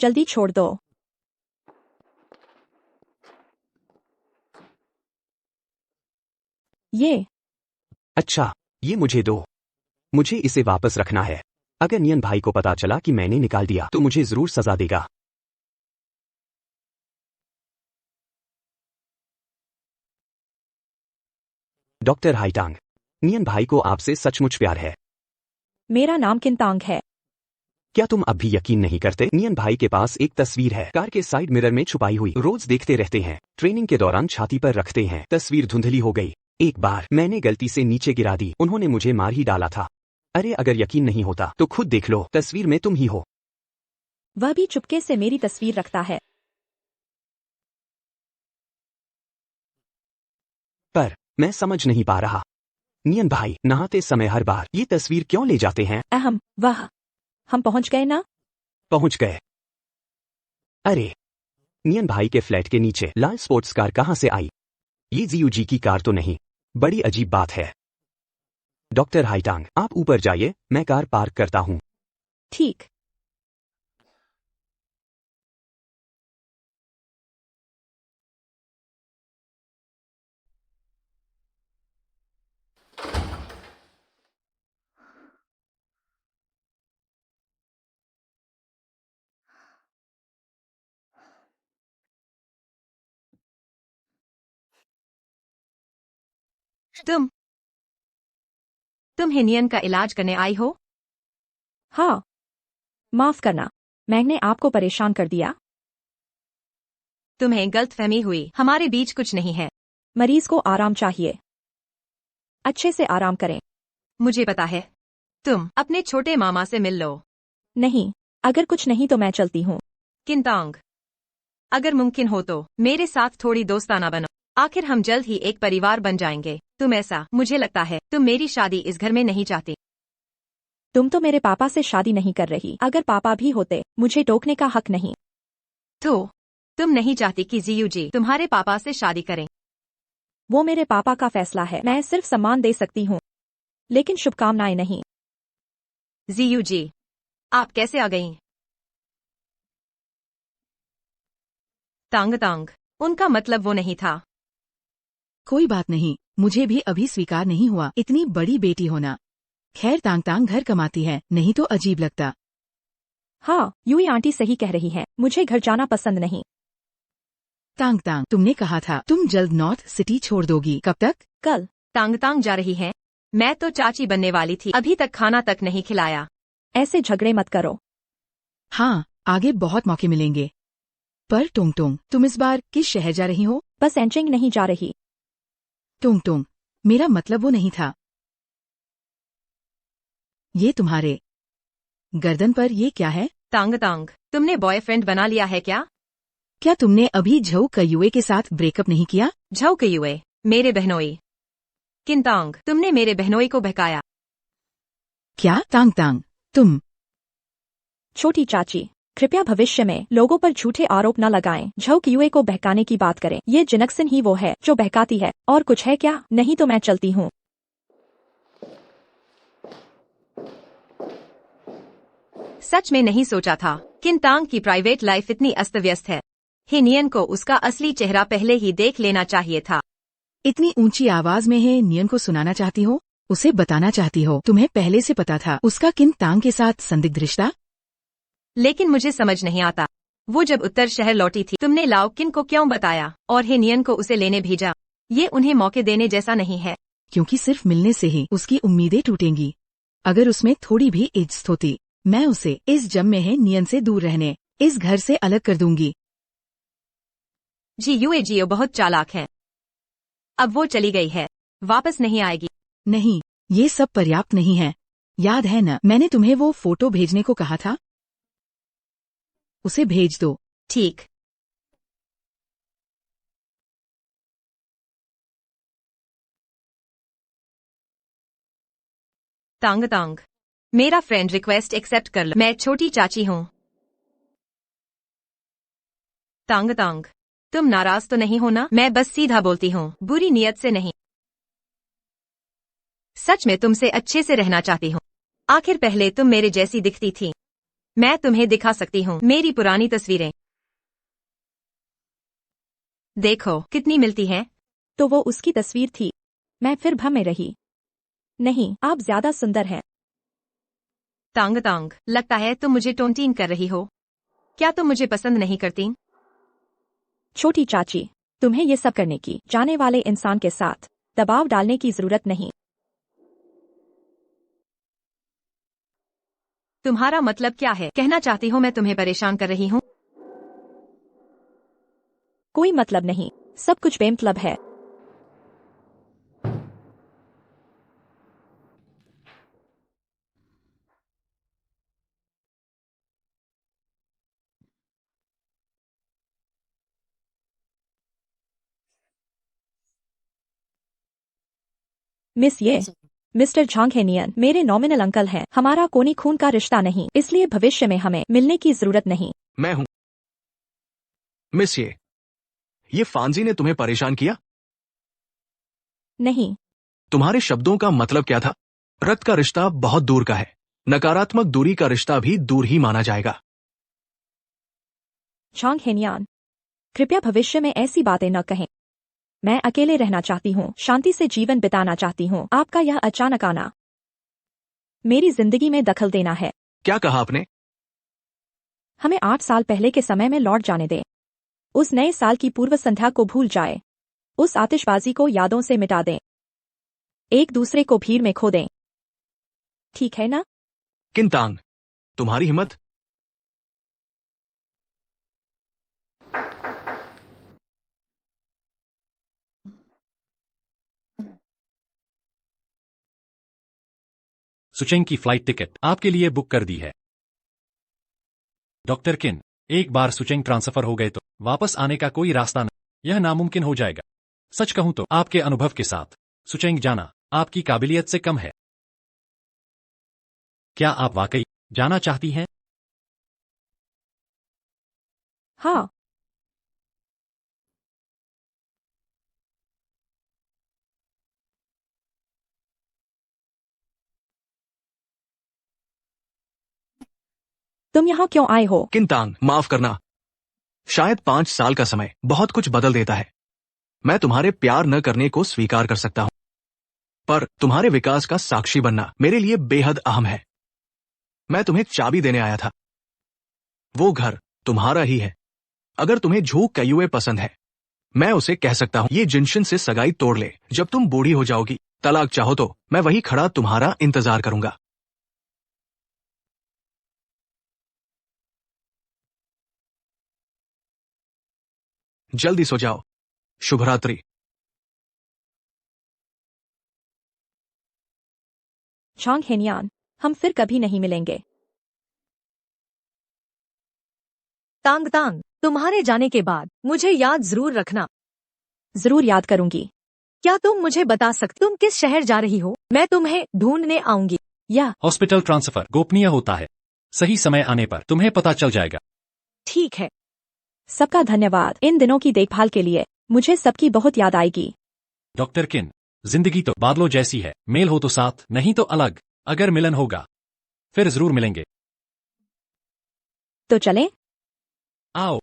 जल्दी छोड़ दो। ये अच्छा, ये मुझे दो। मुझे इसे वापस रखना है। अगर नियन भाई को पता चला कि मैंने निकाल दिया तो मुझे जरूर सजा देगा। डॉक्टर हाईटांग, नियन भाई को आपसे सचमुच प्यार है। मेरा नाम किंतांग है। क्या तुम अब भी यकीन नहीं करते? नियन भाई के पास एक तस्वीर है, कार के साइड मिरर में छुपाई हुई। रोज देखते रहते हैं, ट्रेनिंग के दौरान छाती पर रखते हैं। तस्वीर धुंधली हो गई। एक बार मैंने गलती से नीचे गिरा दी, उन्होंने मुझे मार ही डाला था। अरे अगर यकीन नहीं होता तो खुद देख लो, तस्वीर में तुम ही हो। वह भी चुपके से मेरी तस्वीर रखता है। पर मैं समझ नहीं पा रहा। नियन भाई नहाते समय हर बार ये तस्वीर क्यों ले जाते हैं? वह हम पहुंच गए ना? पहुंच गए। अरे, नियन भाई के फ्लैट के नीचे लाल स्पोर्ट्स कार कहां से आई? ये जीयूजी की कार तो नहीं। बड़ी अजीब बात है। डॉक्टर हाईटांग, आप ऊपर जाइए, मैं कार पार्क करता हूं। ठीक। तुम हिनियन का इलाज करने आई हो? हाँ, माफ करना, मैंने आपको परेशान कर दिया। तुम्हें गलतफहमी हुई, हमारे बीच कुछ नहीं है। मरीज को आराम चाहिए। अच्छे से आराम करें। मुझे पता है। तुम अपने छोटे मामा से मिल लो। नहीं, अगर कुछ नहीं तो मैं चलती हूँ। किंतांग, अगर मुमकिन हो तो मेरे साथ थोड़ी दोस्ताना बनो। आखिर हम जल्द ही एक परिवार बन जाएंगे। मुझे लगता है तुम मेरी शादी इस घर में नहीं चाहती। तुम तो मेरे पापा से शादी नहीं कर रही। अगर पापा भी होते, मुझे टोकने का हक नहीं। तो तुम नहीं चाहती कि जीयूजी तुम्हारे पापा से शादी करें? वो मेरे पापा का फैसला है, मैं सिर्फ सम्मान दे सकती हूँ, लेकिन शुभकामनाएं नहीं। जीयूजी, आप कैसे आ गईं? तांग, उनका मतलब वो नहीं था। कोई बात नहीं, मुझे भी अभी स्वीकार नहीं हुआ इतनी बड़ी बेटी होना। खैर तांग तांग घर कमाती है, नहीं तो अजीब लगता। हाँ, यूई आंटी सही कह रही हैं, मुझे घर जाना पसंद नहीं। तांग तांग, तुमने कहा था तुम जल्द नॉर्थ सिटी छोड़ दोगी, कब तक? कल। तांग जा रही हैं? मैं तो चाची बनने वाली थी, अभी तक खाना तक नहीं खिलाया। ऐसे झगड़े मत करो। हाँ, आगे बहुत मौके मिलेंगे। पर टोंग टोंग, तुम इस बार किस शहर जा रही हो? बस एंचिंग नहीं जा रही। टोंग टोंग, मेरा मतलब वो नहीं था। ये तुम्हारे गर्दन पर ये क्या है? तांग, तुमने बॉयफ्रेंड बना लिया है क्या? क्या तुमने अभी झऊ कयुए के साथ ब्रेकअप नहीं किया? झऊ कयुए, मेरे बहनोई। किंतांग, तुमने मेरे बहनोई को बहकाया। क्या? तांग तांग, तुम। छोटी चाची, कृपया भविष्य में लोगों पर झूठे आरोप न लगाएं। झो क्यूए को बहकाने की बात करें। ये जिनक्सन ही वो है जो बहकाती है, और कुछ है क्या? नहीं तो मैं चलती हूँ। सच में नहीं सोचा था किन तांग की प्राइवेट लाइफ इतनी अस्त व्यस्त है। हिनियन को उसका असली चेहरा पहले ही देख लेना चाहिए था। इतनी ऊंची आवाज में है नियन को सुनाना चाहती हो? उसे बताना चाहती हो तुम्हें पहले से पता था उसका किन तांग के साथ संदिग्ध रिश्ता? लेकिन मुझे समझ नहीं आता, वो जब उत्तर शहर लौटी थी तुमने लाओ किन को क्यों बताया और हिनियन को उसे लेने भेजा? ये उन्हें मौके देने जैसा नहीं है। क्योंकि सिर्फ मिलने से ही उसकी उम्मीदें टूटेंगी। अगर उसमें थोड़ी भी इज्जत होती, मैं उसे इस जम में है नियन से दूर रहने, इस घर से अलग कर दूंगी। जियो बहुत चालाक है। अब वो चली गई है, वापस नहीं आएगी। नहीं, ये सब पर्याप्त नहीं है। याद है न, मैंने तुम्हें वो फोटो भेजने को कहा था? उसे भेज दो। ठीक। तांग तांग, मेरा फ्रेंड रिक्वेस्ट एक्सेप्ट कर लो। मैं छोटी चाची हूँ। तांग तांग, तुम नाराज तो नहीं हो ना? मैं बस सीधा बोलती हूँ, बुरी नियत से नहीं। सच में तुमसे अच्छे से रहना चाहती हूँ। आखिर पहले तुम मेरे जैसी दिखती थी। मैं तुम्हें दिखा सकती हूँ मेरी पुरानी तस्वीरें। देखो कितनी मिलती हैं। तो वो उसकी तस्वीर थी। मैं फिर भ्रम में रही। नहीं, आप ज्यादा सुंदर हैं। तांग तांग, लगता है तुम मुझे टोंटिंग कर रही हो। क्या तुम मुझे पसंद नहीं करती? छोटी चाची, तुम्हें ये सब करने की जाने वाले इंसान के साथ दबाव डालने की जरूरत नहीं। तुम्हारा मतलब क्या है? कहना चाहती हो मैं तुम्हें परेशान कर रही हूँ? कोई मतलब नहीं, सब कुछ बेमतलब है। मिस्टर झांग हेनियन मेरे नॉमिनल अंकल हैं। हमारा कोनी खून का रिश्ता नहीं, इसलिए भविष्य में हमें मिलने की जरूरत नहीं। मैं हूं मिस ये फांजी ने तुम्हें परेशान किया? नहीं। तुम्हारे शब्दों का मतलब क्या था? रक्त का रिश्ता बहुत दूर का है, नकारात्मक दूरी का रिश्ता भी दूर ही माना जाएगा। झांग हेनियन, कृपया भविष्य में ऐसी बातें न कहें। मैं अकेले रहना चाहती हूँ, शांति से जीवन बिताना चाहती हूँ। आपका यह अचानक आना मेरी जिंदगी में दखल देना है। क्या कहा आपने? हमें 8 साल पहले के समय में लौट जाने दें। उस नए साल की पूर्व संध्या को भूल जाए। उस आतिशबाजी को यादों से मिटा दें। एक दूसरे को भीड़ में खो दें। ठीक है ना? किंतांग, तुम्हारी हिम्मत। सुचेंग की फ्लाइट टिकट आपके लिए बुक कर दी है। डॉक्टर किन, एक बार सुचेंग ट्रांसफर हो गए तो वापस आने का कोई रास्ता नहीं। यह नामुमकिन हो जाएगा। सच कहूं तो आपके अनुभव के साथ सुचेंग जाना आपकी काबिलियत से कम है। क्या आप वाकई जाना चाहती हैं? हाँ। तुम यहाँ क्यों आए हो? किंतांग, माफ करना। शायद 5 साल का समय बहुत कुछ बदल देता है। मैं तुम्हारे प्यार न करने को स्वीकार कर सकता हूं, पर तुम्हारे विकास का साक्षी बनना मेरे लिए बेहद अहम है। मैं तुम्हें चाबी देने आया था। वो घर तुम्हारा ही है। अगर तुम्हें झू कयुए पसंद है, मैं उसे कह सकता हूं ये जिनशिन से सगाई तोड़ ले। जब तुम बूढ़ी हो जाओगी, तलाक चाहो तो मैं वही खड़ा तुम्हारा इंतजार करूंगा। जल्दी सो जाओ। शुभ रात्रि। झांग हेनियन, हम फिर कभी नहीं मिलेंगे। तांग तांग, तुम्हारे जाने के बाद मुझे याद जरूर रखना। जरूर याद करूंगी। क्या तुम मुझे बता सकते तुम किस शहर जा रही हो? मैं तुम्हें ढूंढने आऊंगी। या हॉस्पिटल ट्रांसफर गोपनीय होता है। सही समय आने पर तुम्हें पता चल जाएगा। ठीक है। सबका धन्यवाद इन दिनों की देखभाल के लिए। मुझे सबकी बहुत याद आएगी। डॉक्टर किन, जिंदगी तो बादलों जैसी है, मेल हो तो साथ, नहीं तो अलग। अगर मिलन होगा फिर जरूर मिलेंगे। तो चलें? आओ।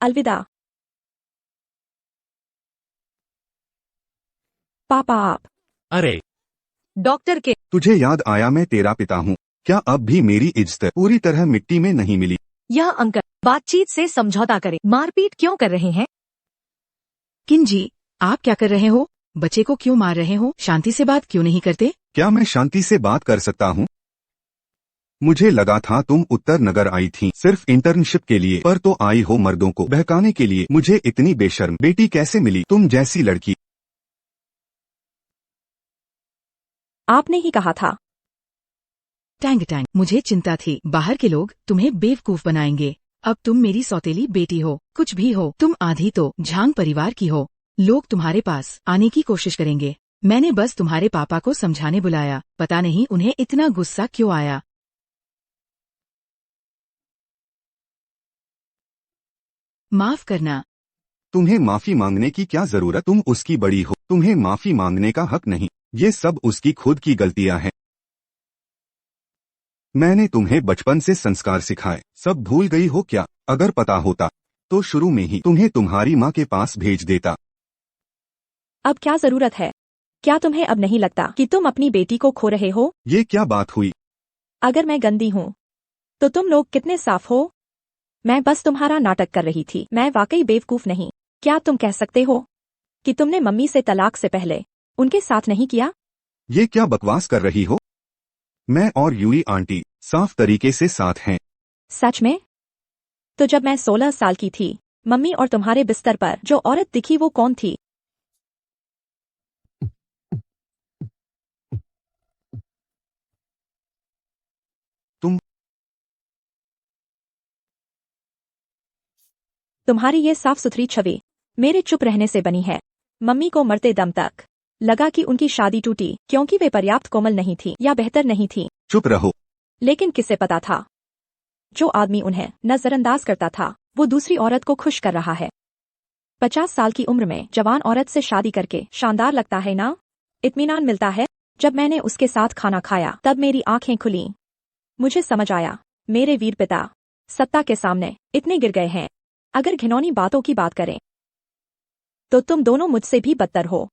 अलविदा। पापा आप। अरे डॉक्टर किन, तुझे याद आया मैं तेरा पिता हूँ। क्या अब भी मेरी इज्जत पूरी तरह मिट्टी में नहीं मिली? यह अंकल बातचीत से समझौता करें। मारपीट क्यों कर रहे हैं? किन जी, आप क्या कर रहे हो? बच्चे को क्यों मार रहे हो? शांति से बात क्यों नहीं करते? क्या मैं शांति से बात कर सकता हूँ? मुझे लगा था तुम उत्तर नगर आई थी सिर्फ इंटर्नशिप के लिए, पर तो आई हो मर्दों को बहकाने के लिए। मुझे इतनी बेशर्म बेटी कैसे मिली तुम जैसी लड़की? आपने ही कहा था। टैंग टैंग, मुझे चिंता थी बाहर के लोग तुम्हें बेवकूफ बनाएंगे। अब तुम मेरी सौतेली बेटी हो। कुछ भी हो, तुम आधी तो झांग परिवार की हो। लोग तुम्हारे पास आने की कोशिश करेंगे। मैंने बस तुम्हारे पापा को समझाने बुलाया। पता नहीं उन्हें इतना गुस्सा क्यों आया। माफ करना। तुम्हें माफी मांगने की क्या जरूरत? तुम उसकी बड़ी हो, तुम्हें माफी मांगने का हक नहीं। ये सब उसकी खुद की गलतियां हैं। मैंने तुम्हें बचपन से संस्कार सिखाए, सब भूल गई हो क्या? अगर पता होता तो शुरू में ही तुम्हें तुम्हारी माँ के पास भेज देता। अब क्या जरूरत है? क्या तुम्हें अब नहीं लगता कि तुम अपनी बेटी को खो रहे हो? ये क्या बात हुई? अगर मैं गंदी हूँ तो तुम लोग कितने साफ हो? मैं बस तुम्हारा नाटक कर रही थी। मैं वाकई बेवकूफ नहीं। क्या तुम कह सकते हो कि तुमने मम्मी से तलाक से पहले उनके साथ नहीं किया? ये क्या बकवास कर रही हो? मैं और यूई आंटी साफ तरीके से साथ हैं। सच में? तो जब मैं 16 साल की थी, मम्मी और तुम्हारे बिस्तर पर जो औरत दिखी वो कौन थी? तुम। तुम्हारी ये साफ सुथरी छवि मेरे चुप रहने से बनी है। मम्मी को मरते दम तक लगा कि उनकी शादी टूटी क्योंकि वे पर्याप्त कोमल नहीं थी या बेहतर नहीं थी। चुप रहो। लेकिन किसे पता था, जो आदमी उन्हें नजरअंदाज करता था वो दूसरी औरत को खुश कर रहा है। 50 साल की उम्र में जवान औरत से शादी करके शानदार लगता है ना? इत्मीनान मिलता है। जब मैंने उसके साथ खाना खाया तब मेरी आंखें खुली। मुझे समझ आया, मेरे वीर पिता सत्ता के सामने इतने गिर गए हैं। अगर घिनौनी बातों की बात करें तो तुम दोनों मुझसे भी बदतर हो।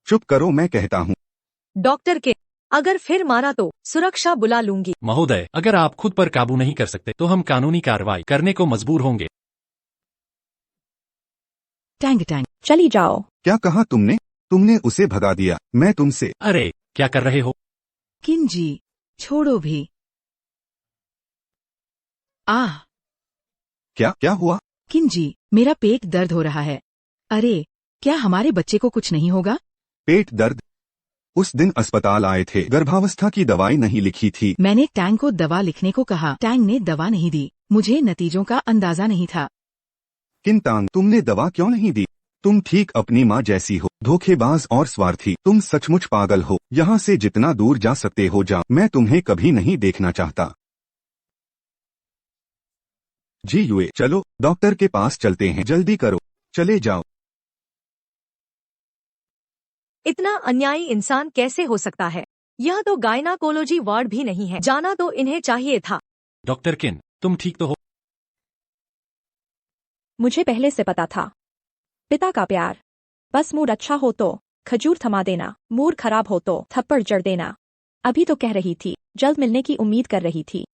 चुप करो, मैं कहता हूँ। डॉक्टर किन, अगर फिर मारा तो सुरक्षा बुला लूंगी। महोदय, अगर आप खुद पर काबू नहीं कर सकते तो हम कानूनी कार्रवाई करने को मजबूर होंगे। टैंग टैंग, चली जाओ। क्या कहा तुमने? तुमने उसे भगा दिया। मैं तुमसे। अरे क्या कर रहे हो? किन जी, छोड़ो भी। आह, क्या क्या हुआ? किन जी, मेरा पेट दर्द हो रहा है। अरे, क्या हमारे बच्चे को कुछ नहीं होगा? पेट दर्द? उस दिन अस्पताल आए थे, गर्भावस्था की दवाई नहीं लिखी थी। मैंने टैंग को दवा लिखने को कहा। टैंग ने दवा नहीं दी। मुझे नतीजों का अंदाजा नहीं था। किंतांग, तुमने दवा क्यों नहीं दी? तुम ठीक अपनी माँ जैसी हो, धोखेबाज और स्वार्थी। तुम सचमुच पागल हो। यहाँ से जितना दूर जा सकते हो जाओ। मैं तुम्हें कभी नहीं देखना चाहता। जी यूए, चलो डॉक्टर के पास चलते हैं। जल्दी करो, चले जाओ। इतना अन्यायी इंसान कैसे हो सकता है? यह तो गायनाकोलॉजी वार्ड भी नहीं है। जाना तो इन्हें चाहिए था। डॉक्टर किन, तुम ठीक तो हो? मुझे पहले से पता था। पिता का प्यार। बस मूड अच्छा हो तो खजूर थमा देना, मूड खराब हो तो थप्पड़ जड़ देना। अभी तो कह रही थी, जल्द मिलने की उम्मीद कर रही थी।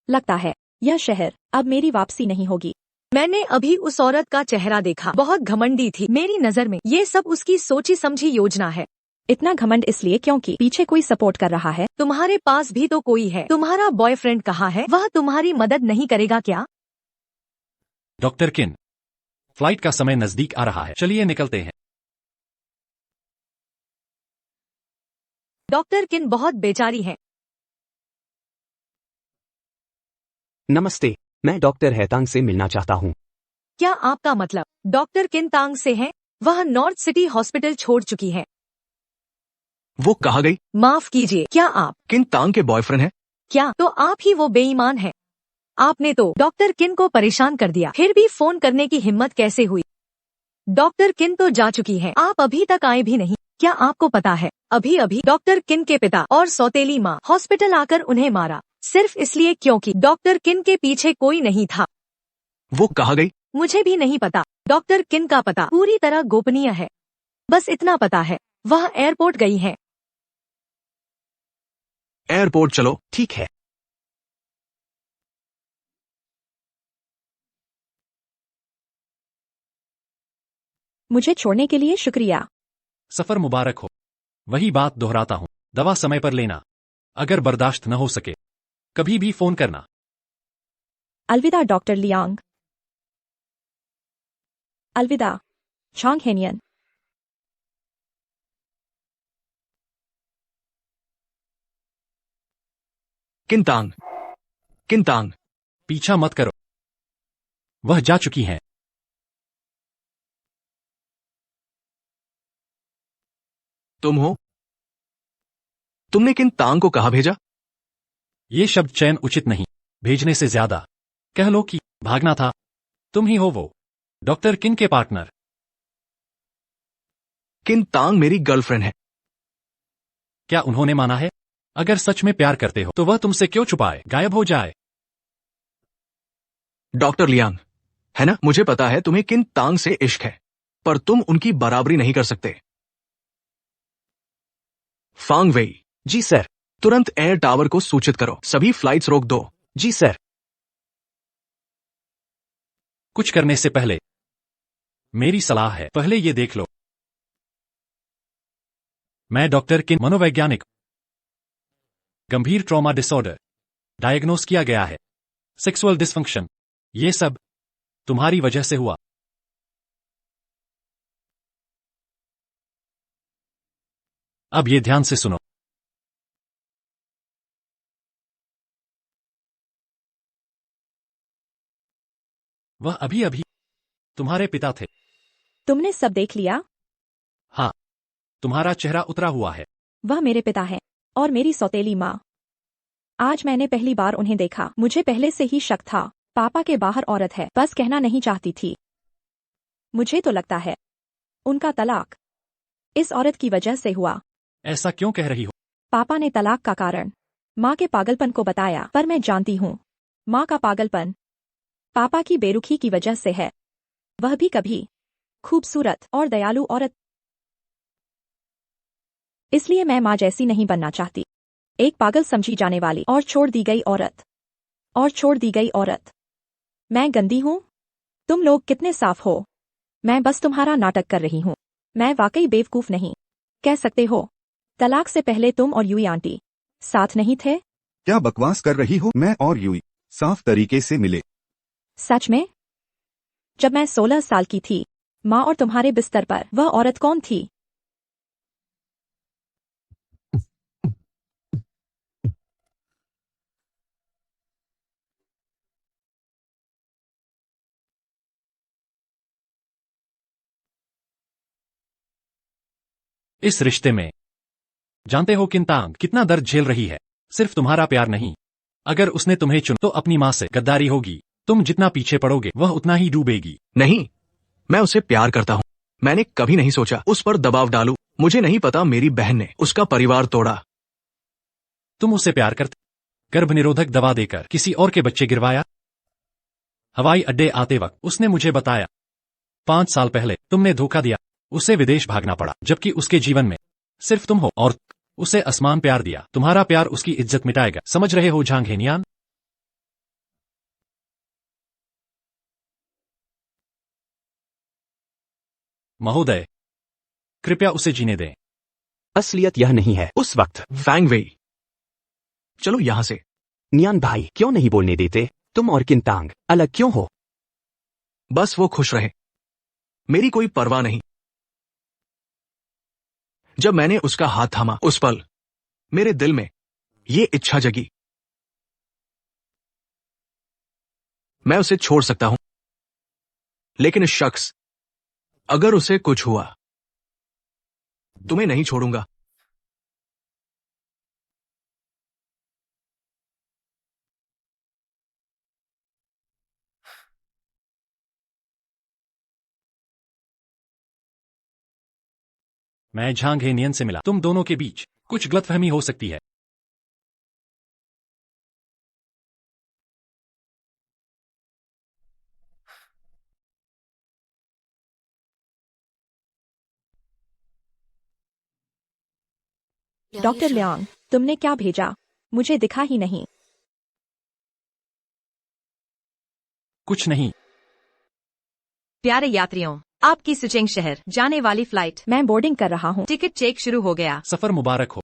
लगता है यह शहर अब मेरी वापसी नहीं होगी। मैंने अभी उस औरत का चेहरा देखा, बहुत घमंडी थी। मेरी नजर में ये सब उसकी सोची समझी योजना है। इतना घमंड इसलिए क्योंकि पीछे कोई सपोर्ट कर रहा है। तुम्हारे पास भी तो कोई है। तुम्हारा बॉयफ्रेंड कहाँ है? वह तुम्हारी मदद नहीं करेगा क्या? डॉक्टर किन, फ्लाइट का समय नजदीक आ रहा है, चलिए निकलते हैं। डॉक्टर किन बहुत बेचारी है। नमस्ते, मैं डॉक्टर हैतांग से मिलना चाहता हूँ। क्या आपका मतलब डॉक्टर किन तांग से है? वह नॉर्थ सिटी हॉस्पिटल छोड़ चुकी है। वो कहाँ गई? माफ कीजिए, क्या आप किन तांग के बॉयफ्रेंड है? क्या तो आप ही वो बेईमान हैं? आपने तो डॉक्टर किन को परेशान कर दिया, फिर भी फोन करने की हिम्मत कैसे हुई? डॉक्टर किन तो जा चुकी हैं, आप अभी तक आए भी नहीं। क्या आपको पता है, अभी अभी डॉक्टर किन के पिता और सौतेली माँ हॉस्पिटल आकर उन्हें मारा, सिर्फ इसलिए क्योंकि डॉक्टर किन के पीछे कोई नहीं था। वो कहाँ गई? मुझे भी नहीं पता। डॉक्टर किन का पता पूरी तरह गोपनीय है। बस इतना पता है, वह एयरपोर्ट गई हैं। एयरपोर्ट चलो। ठीक है। मुझे छोड़ने के लिए शुक्रिया। सफर मुबारक हो। वही बात दोहराता हूँ, दवा समय पर लेना। अगर बर्दाश्त न हो सके कभी भी फोन करना। अलविदा डॉक्टर लियांग। अलविदा झांग हेनियन। किंतांग, किंतांग, पीछा मत करो, वह जा चुकी हैं। तुम हो? तुमने किंतांग को कहाँ भेजा? ये शब्द चयन उचित नहीं, भेजने से ज्यादा कह लो कि भागना था। तुम ही हो वो डॉक्टर किन के पार्टनर। किंतांग मेरी गर्लफ्रेंड है। क्या उन्होंने माना है? अगर सच में प्यार करते हो तो वह तुमसे क्यों छुपाए, गायब हो जाए। डॉक्टर लियांग, है ना, मुझे पता है तुम्हें किंतांग से इश्क है, पर तुम उनकी बराबरी नहीं कर सकते। फांग वेई, जी सर। तुरंत एयर टावर को सूचित करो, सभी फ्लाइट्स रोक दो। जी सर। कुछ करने से पहले मेरी सलाह है, पहले ये देख लो। मैं डॉक्टर किन, मनोवैज्ञानिक, गंभीर ट्रॉमा डिसऑर्डर डायग्नोस किया गया है, सेक्सुअल डिसफंक्शन, ये सब तुम्हारी वजह से हुआ। अब ये ध्यान से सुनो। वह अभी अभी तुम्हारे पिता थे। तुमने सब देख लिया? हाँ, तुम्हारा चेहरा उतरा हुआ है। वह मेरे पिता हैं और मेरी सौतेली माँ। आज मैंने पहली बार उन्हें देखा। मुझे पहले से ही शक था, पापा के बाहर औरत है, बस कहना नहीं चाहती थी। मुझे तो लगता है उनका तलाक इस औरत की वजह से हुआ। ऐसा क्यों कह रही हो? पापा ने तलाक का कारण माँ के पागलपन को बताया, पर मैं जानती हूँ माँ का पागलपन पापा की बेरुखी की वजह से है। वह भी कभी खूबसूरत और दयालु औरत, इसलिए मैं माँ जैसी नहीं बनना चाहती। एक पागल समझी जाने वाली और छोड़ दी गई औरत, और छोड़ दी गई औरत। मैं गंदी हूँ? तुम लोग कितने साफ हो। मैं बस तुम्हारा नाटक कर रही हूँ। मैं वाकई बेवकूफ नहीं। कह सकते हो तलाक से पहले तुम और यूई आंटी साथ नहीं थे? क्या बकवास कर रही हो? मैं और यूई साफ तरीके से मिले। सच में? जब मैं 16 साल की थी, माँ और तुम्हारे बिस्तर पर वह औरत कौन थी? इस रिश्ते में जानते हो किंतांग कितना दर्द झेल रही है, सिर्फ तुम्हारा प्यार नहीं। अगर उसने तुम्हें चुना तो अपनी माँ से गद्दारी होगी। तुम जितना पीछे पड़ोगे वह उतना ही डूबेगी। नहीं, मैं उसे प्यार करता हूँ। मैंने कभी नहीं सोचा उस पर दबाव डालूं। मुझे नहीं पता मेरी बहन ने उसका परिवार तोड़ा। तुम उसे प्यार करते? गर्भनिरोधक दवा देकर किसी और के बच्चे गिरवाया। हवाई अड्डे आते वक्त उसने मुझे बताया 5 साल पहले तुमने धोखा दिया। उसे विदेश भागना पड़ा, जबकि उसके जीवन में सिर्फ तुम हो, और उसे असमान प्यार दिया। तुम्हारा प्यार उसकी इज्जत मिटाएगा, समझ रहे हो झांग हेनियान? महोदय, कृपया उसे जीने दें। असलियत यह नहीं है। उस वक्त फैंग वेई, चलो यहां से। नियान भाई क्यों नहीं बोलने देते? तुम और किंतांग अलग क्यों हो? बस वो खुश रहे, मेरी कोई परवाह नहीं। जब मैंने उसका हाथ थामा, उस पल मेरे दिल में ये इच्छा जगी, मैं उसे छोड़ सकता हूं, लेकिन इस शख्स, अगर उसे कुछ हुआ, तुम्हें नहीं छोड़ूंगा। मैं झांग हेनियन से मिला। तुम दोनों के बीच कुछ गलतफहमी हो सकती है। डॉक्टर लियांग, तुमने क्या भेजा? मुझे दिखा ही नहीं। कुछ नहीं। प्यारे यात्रियों, आपकी सुचेंग शहर जाने वाली फ्लाइट मैं बोर्डिंग कर रहा हूँ। टिकट चेक शुरू हो गया। सफर मुबारक हो।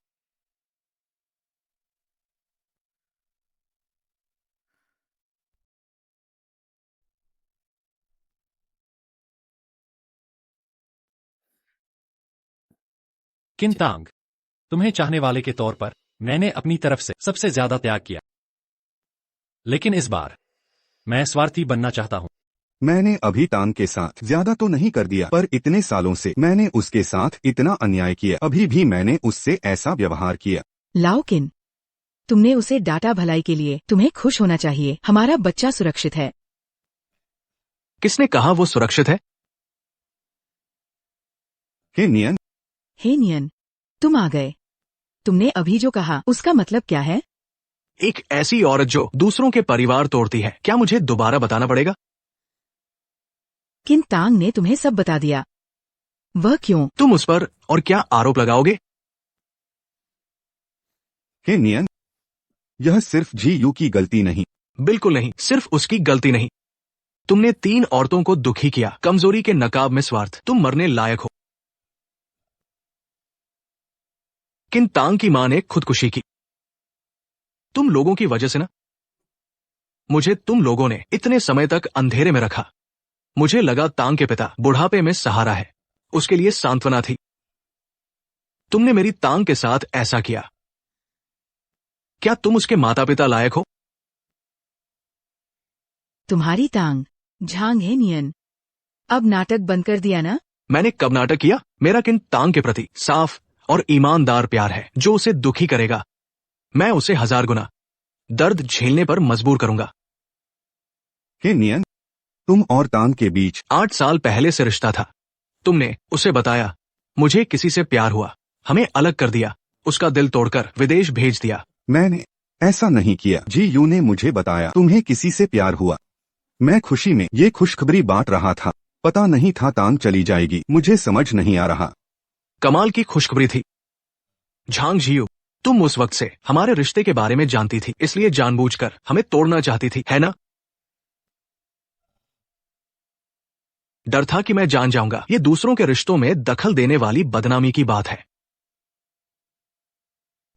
किंतांग, तुम्हें चाहने वाले के तौर पर मैंने अपनी तरफ से सबसे ज्यादा त्याग किया, लेकिन इस बार मैं स्वार्थी बनना चाहता हूँ। मैंने अभी तांग के साथ ज्यादा तो नहीं कर दिया, पर इतने सालों से मैंने उसके साथ इतना अन्याय किया, अभी भी मैंने उससे ऐसा व्यवहार किया। लाओकिन, तुमने उसे डांटा भलाई के लिए। तुम्हें खुश होना चाहिए। हमारा बच्चा सुरक्षित है। किसने कहा वो सुरक्षित है? हेनियन, हे नियन, तुम आ गए। तुमने अभी जो कहा उसका मतलब क्या है? एक ऐसी औरत जो दूसरों के परिवार तोड़ती है। क्या मुझे दोबारा बताना पड़ेगा? किंतांग ने तुम्हें सब बता दिया। वह क्यों? तुम उस पर और क्या आरोप लगाओगे? हेनियन, यह सिर्फ जीयू की गलती नहीं। बिल्कुल नहीं, सिर्फ उसकी गलती नहीं। तुमने 3 औरतों को दुखी किया। कमजोरी के नकाब में स्वार्थ। तुम मरने लायक हो। किंतांग की मां ने खुदकुशी की। तुम लोगों की वजह से ना। मुझे तुम लोगों ने इतने समय तक अंधेरे में रखा। मुझे लगा तांग के पिता बुढ़ापे में सहारा है, उसके लिए सांत्वना थी। तुमने मेरी तांग के साथ ऐसा किया। क्या तुम उसके माता पिता लायक हो? तुम्हारी तांग झांग है नियन। अब नाटक बंद कर दिया ना? मैंने कब नाटक किया? मेरा किंतांग के प्रति साफ और ईमानदार प्यार है, जो उसे दुखी करेगा मैं उसे 1000 गुना दर्द झेलने पर मजबूर करूंगा। हेनियन, तुम और तांग के बीच 8 साल पहले से रिश्ता था। तुमने उसे बताया मुझे किसी से प्यार हुआ, हमें अलग कर दिया, उसका दिल तोड़कर विदेश भेज दिया। मैंने ऐसा नहीं किया। जीयू ने मुझे बताया तुम्हें किसी से प्यार हुआ। मैं खुशी में ये खुशखबरी बांट रहा था। पता नहीं था तांग चली जाएगी। मुझे समझ नहीं आ रहा। कमाल की खुशखबरी थी। झांग जियू, तुम उस वक्त से हमारे रिश्ते के बारे में जानती थी, इसलिए जानबूझकर हमें तोड़ना चाहती थी, है ना? डर था कि मैं जान जाऊंगा। ये दूसरों के रिश्तों में दखल देने वाली बदनामी की बात है।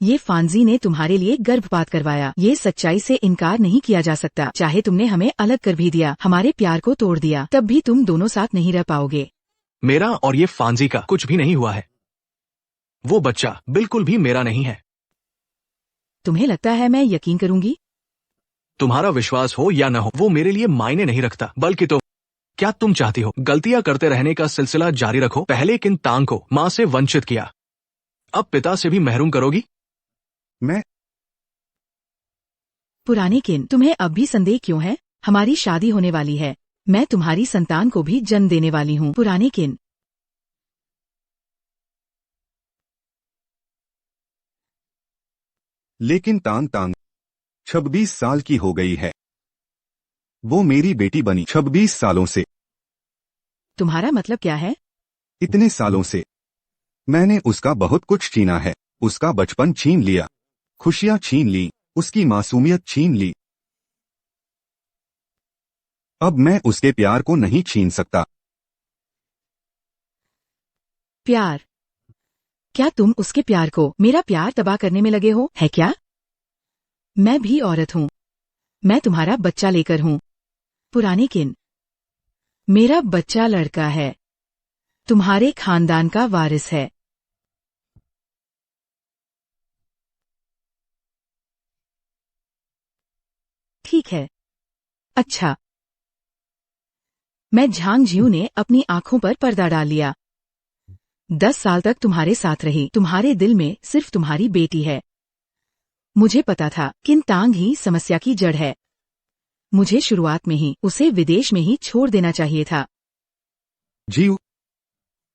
ये फांजी ने तुम्हारे लिए गर्भपात करवाया। ये सच्चाई से इनकार नहीं किया जा सकता। चाहे तुमने हमें अलग कर भी दिया, हमारे प्यार को तोड़ दिया, तब भी तुम दोनों साथ नहीं रह पाओगे। मेरा और ये फांजी का कुछ भी नहीं हुआ है। वो बच्चा बिल्कुल भी मेरा नहीं है। तुम्हें लगता है मैं यकीन करूंगी? तुम्हारा विश्वास हो या न हो, वो मेरे लिए मायने नहीं रखता। बल्कि तो क्या तुम चाहती हो गलतियां करते रहने का सिलसिला जारी रखो? पहले किंतांग को मां से वंचित किया, अब पिता से भी महरूम करोगी? मैं पुराने किन, तुम्हें अब भी संदेह क्यों है? हमारी शादी होने वाली है। मैं तुम्हारी संतान को भी जन्म देने वाली हूँ। पुराने किन, लेकिन तांग 26 साल की हो गई है। वो मेरी बेटी बनी 26 सालों से। तुम्हारा मतलब क्या है? इतने सालों से मैंने उसका बहुत कुछ छीना है। उसका बचपन छीन लिया, खुशियां छीन ली, उसकी मासूमियत छीन ली। अब मैं उसके प्यार को नहीं छीन सकता। प्यार? क्या तुम उसके प्यार को मेरा प्यार तबाह करने में लगे हो? है क्या? मैं भी औरत हूँ। मैं तुम्हारा बच्चा लेकर हूँ। पुराने किन, मेरा बच्चा लड़का है, तुम्हारे खानदान का वारिस है। ठीक है, अच्छा। मैं झांग जियू ने अपनी आंखों पर पर्दा डाल लिया। 10 साल तक तुम्हारे साथ रही। तुम्हारे दिल में सिर्फ तुम्हारी बेटी है। मुझे पता था किंतांग ही समस्या की जड़ है। मुझे शुरुआत में ही उसे विदेश में ही छोड़ देना चाहिए था। जीयू,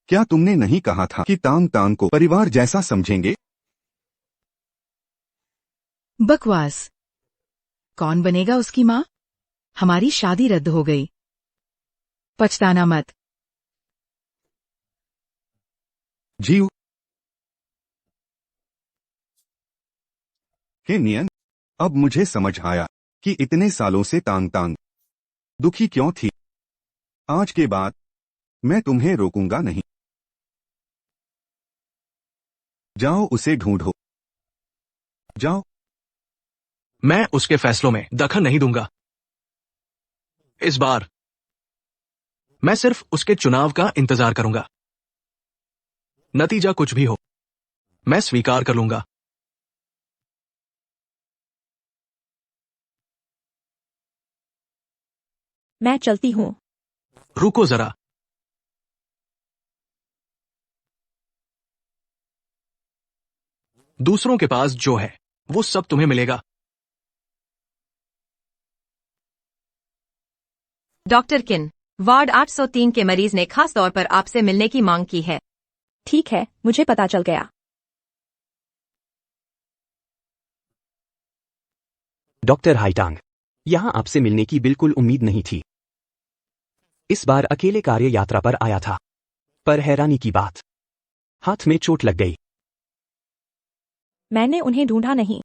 क्या तुमने नहीं कहा था कि तांग तांग को परिवार जैसा समझेंगे? बकवास। कौन बनेगा उसकी माँ? हमारी शादी रद्द हो गई। पछताना मत। जीव हे नियन, अब मुझे समझ आया कि इतने सालों से तांग तांग दुखी क्यों थी। आज के बाद मैं तुम्हें रोकूंगा नहीं। जाओ उसे ढूंढो। जाओ। मैं उसके फैसलों में दखल नहीं दूंगा। इस बार मैं सिर्फ उसके चुनाव का इंतजार करूंगा। नतीजा कुछ भी हो, मैं स्वीकार कर लूंगा। मैं चलती हूँ। रुको जरा। दूसरों के पास जो है वो सब तुम्हें मिलेगा। डॉक्टर किन, वार्ड 803 के मरीज ने खास तौर पर आपसे मिलने की मांग की है। ठीक है, मुझे पता चल गया। डॉक्टर हाईटांग, यहाँ आपसे मिलने की बिल्कुल उम्मीद नहीं थी। इस बार अकेले कार्य यात्रा पर आया था, पर हैरानी की बात, हाथ में चोट लग गई। मैंने उन्हें ढूंढा नहीं।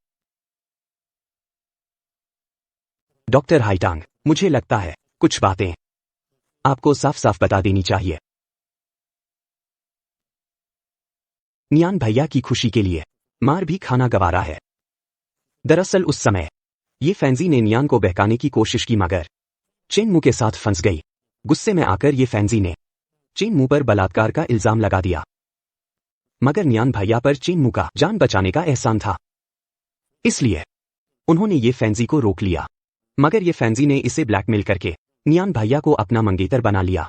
डॉक्टर हाईटांग, मुझे लगता है कुछ बातें आपको साफ साफ बता देनी चाहिए। नियान भैया की खुशी के लिए मार भी खाना गवारा है। दरअसल उस समय ये फैंजी ने नियान को बहकाने की कोशिश की, मगर चेनमू के साथ फंस गई। गुस्से में आकर ये फैंजी ने चेनमू पर बलात्कार का इल्जाम लगा दिया, मगर नियान भैया पर चेनमू का जान बचाने का एहसान था, इसलिए उन्होंने ये फैंजी को रोक लिया। मगर ये फैंजी ने इसे ब्लैकमेल करके नियान भैया को अपना मंगेतर बना लिया।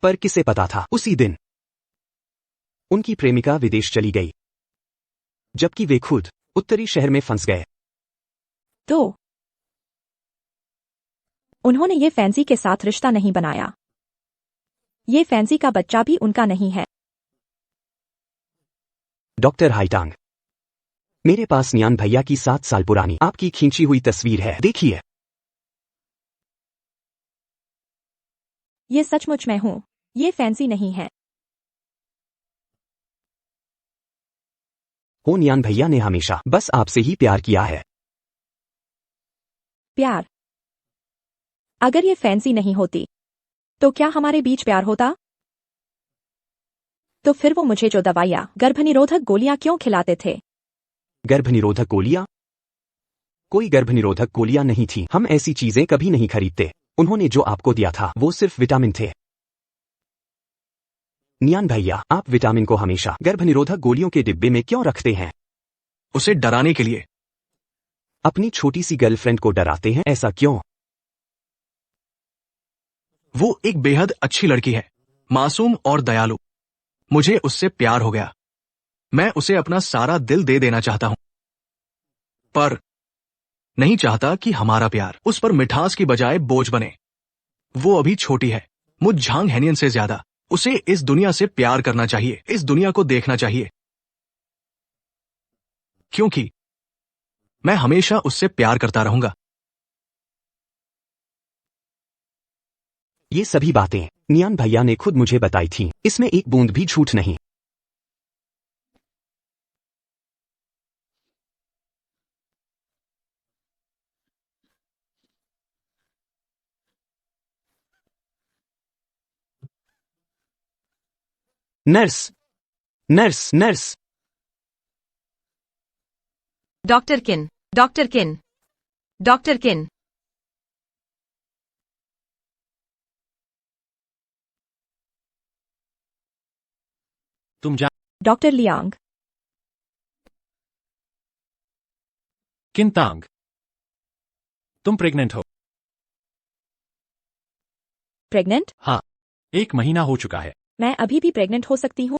पर किसे पता था उसी दिन उनकी प्रेमिका विदेश चली गई, जबकि वे खुद उत्तरी शहर में फंस गए। तो उन्होंने ये फैंसी के साथ रिश्ता नहीं बनाया। ये फैंसी का बच्चा भी उनका नहीं है। डॉक्टर हाईटांग, मेरे पास नियान भैया की 7 साल पुरानी आपकी खींची हुई तस्वीर है, देखिए। ये सचमुच मैं हूँ, ये फैंसी नहीं है। हो, नियान भैया ने हमेशा बस आपसे ही प्यार किया है। प्यार? अगर ये फैंसी नहीं होती तो क्या हमारे बीच प्यार होता? तो फिर वो मुझे जो दवाइयाँ, गर्भनिरोधक गोलियां क्यों खिलाते थे? गर्भनिरोधक गोलियां? कोई गर्भनिरोधक गोलियां नहीं थी। हम ऐसी चीजें कभी नहीं खरीदते। उन्होंने जो आपको दिया था वो सिर्फ विटामिन थे। नियान भैया, आप विटामिन को हमेशा गर्भनिरोधक गोलियों के डिब्बे में क्यों रखते हैं? उसे डराने के लिए। अपनी छोटी सी गर्लफ्रेंड को डराते हैं, ऐसा क्यों? वो एक बेहद अच्छी लड़की है, मासूम और दयालु। मुझे उससे प्यार हो गया। मैं उसे अपना सारा दिल दे देना चाहता हूं, पर नहीं चाहता कि हमारा प्यार उस पर मिठास की बजाय बोझ बने। वो अभी छोटी है, मुझ झांग हेनियन से ज्यादा। उसे इस दुनिया से प्यार करना चाहिए, इस दुनिया को देखना चाहिए, क्योंकि मैं हमेशा उससे प्यार करता रहूंगा। ये सभी बातें नियान भैया ने खुद मुझे बताई थी, इसमें एक बूंद भी झूठ नहीं। Nurse, nurse, nurse. डॉक्टर किन, डॉक्टर किन, डॉक्टर किन। तुम जा। Doctor Liang. किंतांग, तुम प्रेग्नेंट हो? प्रेग्नेंट? हाँ, 1 महीना हो चुका है। मैं अभी भी प्रेग्नेंट हो सकती हूँ?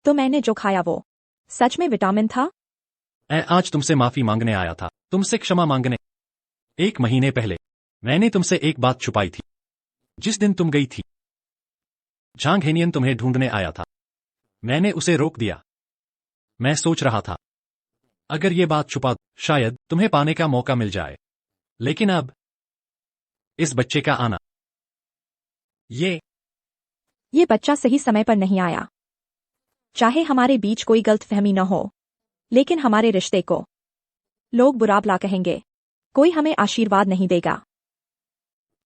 तो मैंने जो खाया वो सच में विटामिन था? मैं आज तुमसे माफी मांगने आया था, तुमसे क्षमा मांगने। 1 महीने पहले मैंने तुमसे एक बात छुपाई थी। जिस दिन तुम गई थी, झांग हेनियन तुम्हें ढूंढने आया था। मैंने उसे रोक दिया। मैं सोच रहा था अगर ये बात छुपा शायद तुम्हें पाने का मौका मिल जाए, लेकिन अब इस बच्चे का आना, ये बच्चा सही समय पर नहीं आया। चाहे हमारे बीच कोई गलतफहमी न हो, लेकिन हमारे रिश्ते को लोग बुरा भला कहेंगे। कोई हमें आशीर्वाद नहीं देगा।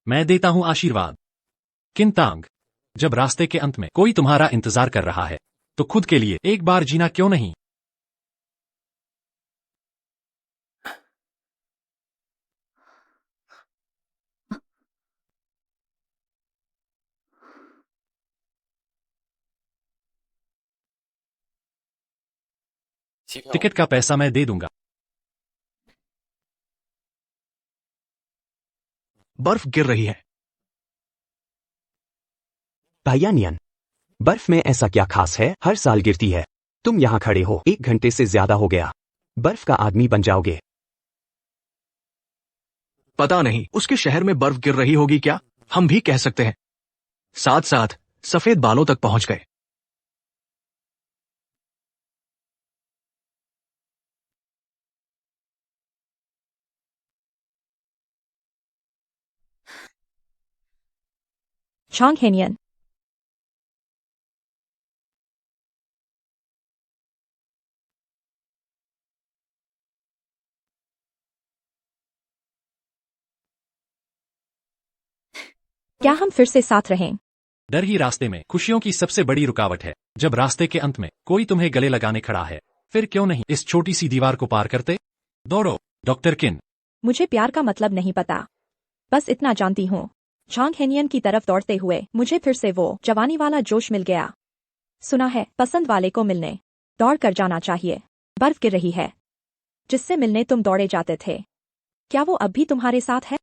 मैं देता हूं आशीर्वाद। किंतांग, जब रास्ते के अंत में कोई तुम्हारा इंतजार कर रहा है तो खुद के लिए एक बार जीना क्यों नहीं? टिकट का पैसा मैं दे दूंगा। बर्फ गिर रही है। भैया नियन, बर्फ में ऐसा क्या खास है? हर साल गिरती है। तुम यहाँ खड़े हो 1 घंटे से ज्यादा हो गया। बर्फ का आदमी बन जाओगे। पता नहीं उसके शहर में बर्फ गिर रही होगी क्या, हम भी कह सकते हैं। साथ साथ सफेद बालों तक पहुंच गए। झांग हेनियन, क्या हम फिर से साथ रहें? डर ही रास्ते में खुशियों की सबसे बड़ी रुकावट है। जब रास्ते के अंत में कोई तुम्हें गले लगाने खड़ा है, फिर क्यों नहीं इस छोटी सी दीवार को पार करते? दौड़ो डॉक्टर किन। मुझे प्यार का मतलब नहीं पता, बस इतना जानती हूँ। झांग हेनियन की तरफ दौड़ते हुए मुझे फिर से वो जवानी वाला जोश मिल गया। सुना है पसंद वाले को मिलने दौड़ कर जाना चाहिए। बर्फ गिर रही है, जिससे मिलने तुम दौड़े जाते थे। क्या वो अब भी तुम्हारे साथ है?